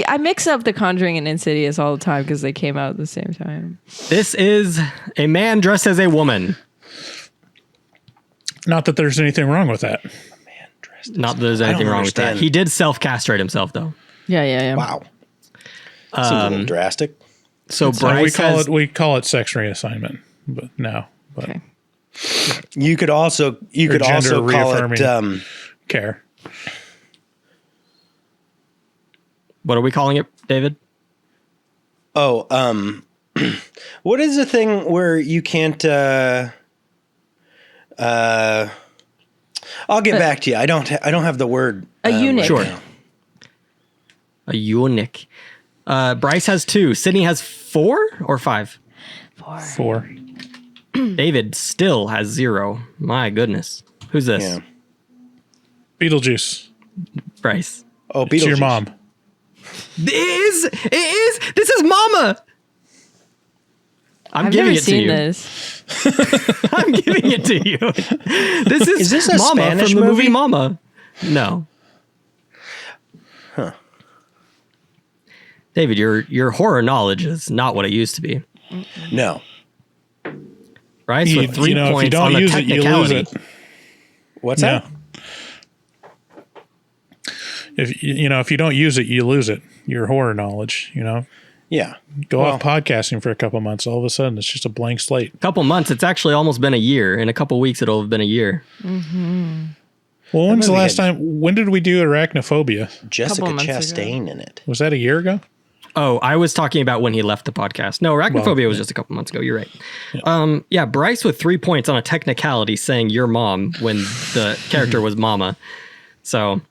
Speaker 10: I mix up The Conjuring and Insidious all the time because they came out at the same time.
Speaker 1: This is a man dressed as a woman.
Speaker 4: Not that there's anything wrong with that.
Speaker 1: Not that there's anything wrong with that.
Speaker 9: understand.
Speaker 1: He did self-castrate himself, though.
Speaker 10: Yeah.
Speaker 9: Wow. Seems a little drastic.
Speaker 1: So
Speaker 4: So
Speaker 1: Bryce has...
Speaker 4: we call it sex reassignment, but no. But
Speaker 10: Okay.
Speaker 9: You could also call
Speaker 4: gender
Speaker 9: it
Speaker 4: reaffirming. Care.
Speaker 1: What are we calling it, David?
Speaker 9: what is the thing where you can't I'll get back to you. I don't have the word.
Speaker 10: A eunuch.
Speaker 1: Sure. A eunuch. Bryce has 2. Sydney has 4 or 5?
Speaker 4: 4.
Speaker 1: David still has 0. My goodness. Who's this?
Speaker 9: Yeah.
Speaker 4: Beetlejuice.
Speaker 1: Bryce.
Speaker 9: Oh,
Speaker 4: It's your
Speaker 9: Beetlejuice.
Speaker 4: mom.
Speaker 1: It is. This is Mama. I'm
Speaker 10: I've
Speaker 1: giving
Speaker 10: never
Speaker 1: it to
Speaker 10: seen
Speaker 1: you.
Speaker 10: this.
Speaker 1: I'm giving it to you. This is
Speaker 9: this a
Speaker 1: Mama
Speaker 9: Spanish
Speaker 1: from the movie
Speaker 9: movie?
Speaker 1: Mama. No.
Speaker 9: Huh.
Speaker 1: David, your horror knowledge is not what it used to be.
Speaker 9: No.
Speaker 1: Bryce with 3
Speaker 4: if you
Speaker 1: points
Speaker 4: don't
Speaker 1: on the
Speaker 4: use it, you lose
Speaker 1: technicality.
Speaker 4: it.
Speaker 9: What's
Speaker 4: Yeah.
Speaker 9: that?
Speaker 4: If you don't use it, you lose it. Your horror knowledge,
Speaker 9: Yeah.
Speaker 4: Go off podcasting for a couple months. All of a sudden, it's just a blank slate.
Speaker 1: Couple months. It's actually almost been a year. In a couple weeks, it'll have been a year.
Speaker 4: Well, when's the
Speaker 9: movie
Speaker 4: last time? When did we do Arachnophobia?
Speaker 9: Jessica
Speaker 10: months ago.
Speaker 9: Chastain in it.
Speaker 4: Was that a year ago?
Speaker 1: Oh, I was talking about when he left the podcast. No, Arachnophobia was just a couple months ago. You're right. Yeah, Bryce with 3 points on a technicality saying your mom when the character was Mama. So,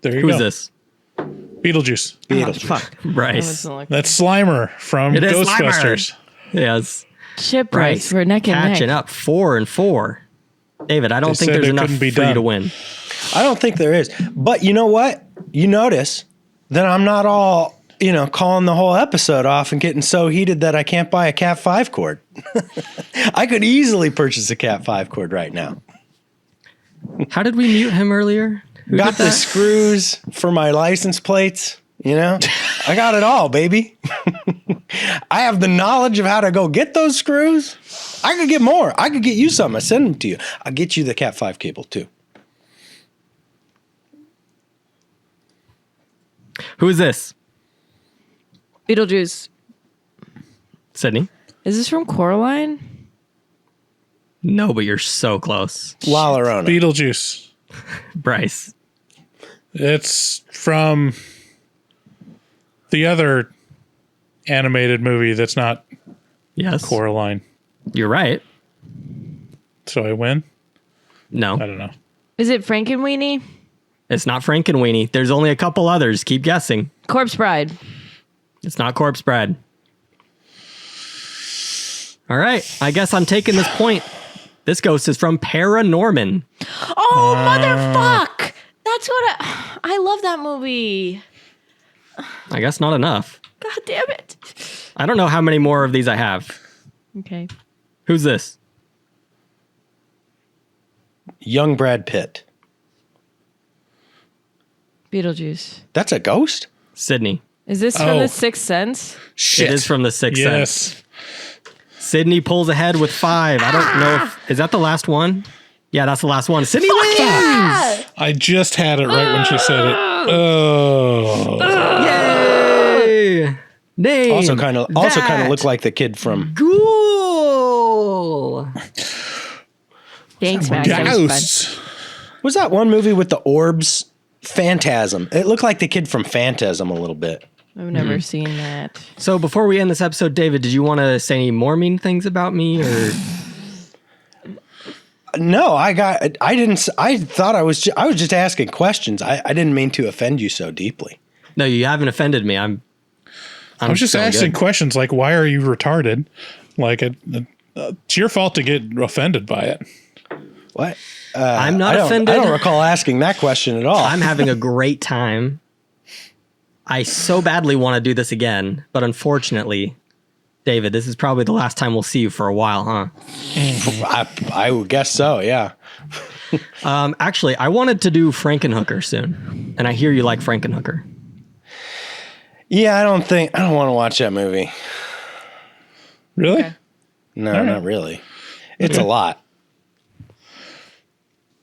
Speaker 4: There you
Speaker 1: who's
Speaker 4: go.
Speaker 1: this?
Speaker 4: Beetlejuice.
Speaker 10: Fuck.
Speaker 1: Bryce.
Speaker 4: That's Slimer from
Speaker 1: It is
Speaker 4: Ghostbusters.
Speaker 1: Yes.
Speaker 10: Chip
Speaker 1: Bryce,
Speaker 10: race. We're neck and
Speaker 1: catching
Speaker 10: neck.
Speaker 1: up 4-4. David, I don't
Speaker 4: They
Speaker 1: think
Speaker 4: said
Speaker 1: there's
Speaker 4: it
Speaker 1: enough
Speaker 4: couldn't
Speaker 1: for
Speaker 4: be
Speaker 1: you
Speaker 4: done.
Speaker 1: to win.
Speaker 9: I don't think there is. But you know what? You notice that I'm not all, calling the whole episode off and getting so heated that I can't buy a Cat 5 cord. I could easily purchase a Cat 5 cord right now.
Speaker 1: How did we mute him earlier? Who
Speaker 9: Got
Speaker 1: did
Speaker 9: the
Speaker 1: that?
Speaker 9: screws for my license plates, I got it all, baby. I have the knowledge of how to go get those screws. I could get more. I could get you some. I send them to you. I'll get you the Cat 5 cable too.
Speaker 1: Who is this?
Speaker 10: Beetlejuice.
Speaker 1: Sydney?
Speaker 10: Is this from Coraline?
Speaker 1: No, but you're so close.
Speaker 9: La Llorona.
Speaker 4: Beetlejuice.
Speaker 1: Bryce.
Speaker 4: It's from the other animated movie that's not
Speaker 1: Yes.
Speaker 4: Coraline.
Speaker 1: You're right.
Speaker 4: So I win?
Speaker 1: No,
Speaker 4: I don't know.
Speaker 10: Is it Frankenweenie?
Speaker 1: it's not Frankenweenie. There's only a couple others. Keep guessing.
Speaker 10: Corpse Bride.
Speaker 1: It's not Corpse Bride. All right. I guess I'm taking this point. This ghost is from Paranorman.
Speaker 10: Oh, motherfuck! That's what I love that movie.
Speaker 1: I guess not enough.
Speaker 10: God damn it.
Speaker 1: I don't know how many more of these I have.
Speaker 10: Okay.
Speaker 1: Who's this?
Speaker 9: Young Brad Pitt.
Speaker 10: Beetlejuice.
Speaker 9: That's a ghost?
Speaker 1: Sydney.
Speaker 10: Is this from The Sixth Sense?
Speaker 9: Shit.
Speaker 1: It is from The Sixth
Speaker 4: Yes.
Speaker 1: Sense. Sydney pulls ahead with 5. I don't know if... Is that the last one? Yeah, that's the last one. Sydney wins!
Speaker 4: I just had it right when she said it. Oh.
Speaker 1: Yay! Name
Speaker 9: Also kind of
Speaker 1: that
Speaker 9: look like the kid from
Speaker 1: Ghoul.
Speaker 10: Thanks, Max. That was fun.
Speaker 4: Ghosts.
Speaker 9: Was that one movie with the orbs? Phantasm. It looked like the kid from Phantasm a little bit.
Speaker 10: I've never seen that.
Speaker 1: So before we end this episode, David, did you want to say any more mean things about me, or
Speaker 9: No, I didn't. I thought I was just asking questions. I didn't mean to offend you so deeply.
Speaker 1: no? You haven't offended me. I'm
Speaker 4: I was just
Speaker 1: feeling
Speaker 4: asking
Speaker 1: good.
Speaker 4: questions like, why are you retarded? Like, it's your fault to get offended by it.
Speaker 9: What?
Speaker 1: I'm not
Speaker 9: I
Speaker 1: offended.
Speaker 9: don't recall asking that question at all.
Speaker 1: I'm having a great time. I so badly want to do this again, but unfortunately, David, this is probably the last time we'll see you for a while, huh?
Speaker 9: I would guess so. Yeah.
Speaker 1: Actually, I wanted to do Frankenhooker soon, and I hear you like Frankenhooker.
Speaker 9: Yeah. I don't want to watch that movie.
Speaker 4: Really?
Speaker 10: Okay.
Speaker 9: No, not really. It's a lot.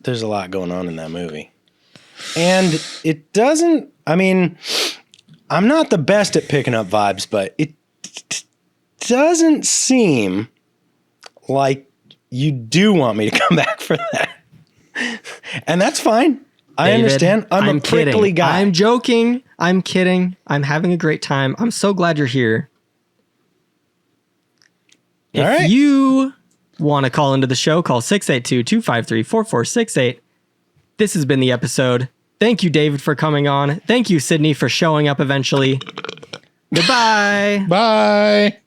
Speaker 9: There's a lot going on in that movie. And it doesn't, I mean, I'm not the best at picking up vibes, but it doesn't seem like you do want me to come back for that. And that's fine. I
Speaker 1: David,
Speaker 9: understand. I'm a prickly
Speaker 1: kidding.
Speaker 9: guy.
Speaker 1: I'm joking. I'm kidding. I'm having a great time. I'm so glad you're here. If
Speaker 9: All right.
Speaker 1: you want to call into the show, call 682-253-4468. This has been the episode. Thank you, David, for coming on. Thank you, Sydney, for showing up eventually. Goodbye.
Speaker 4: Bye.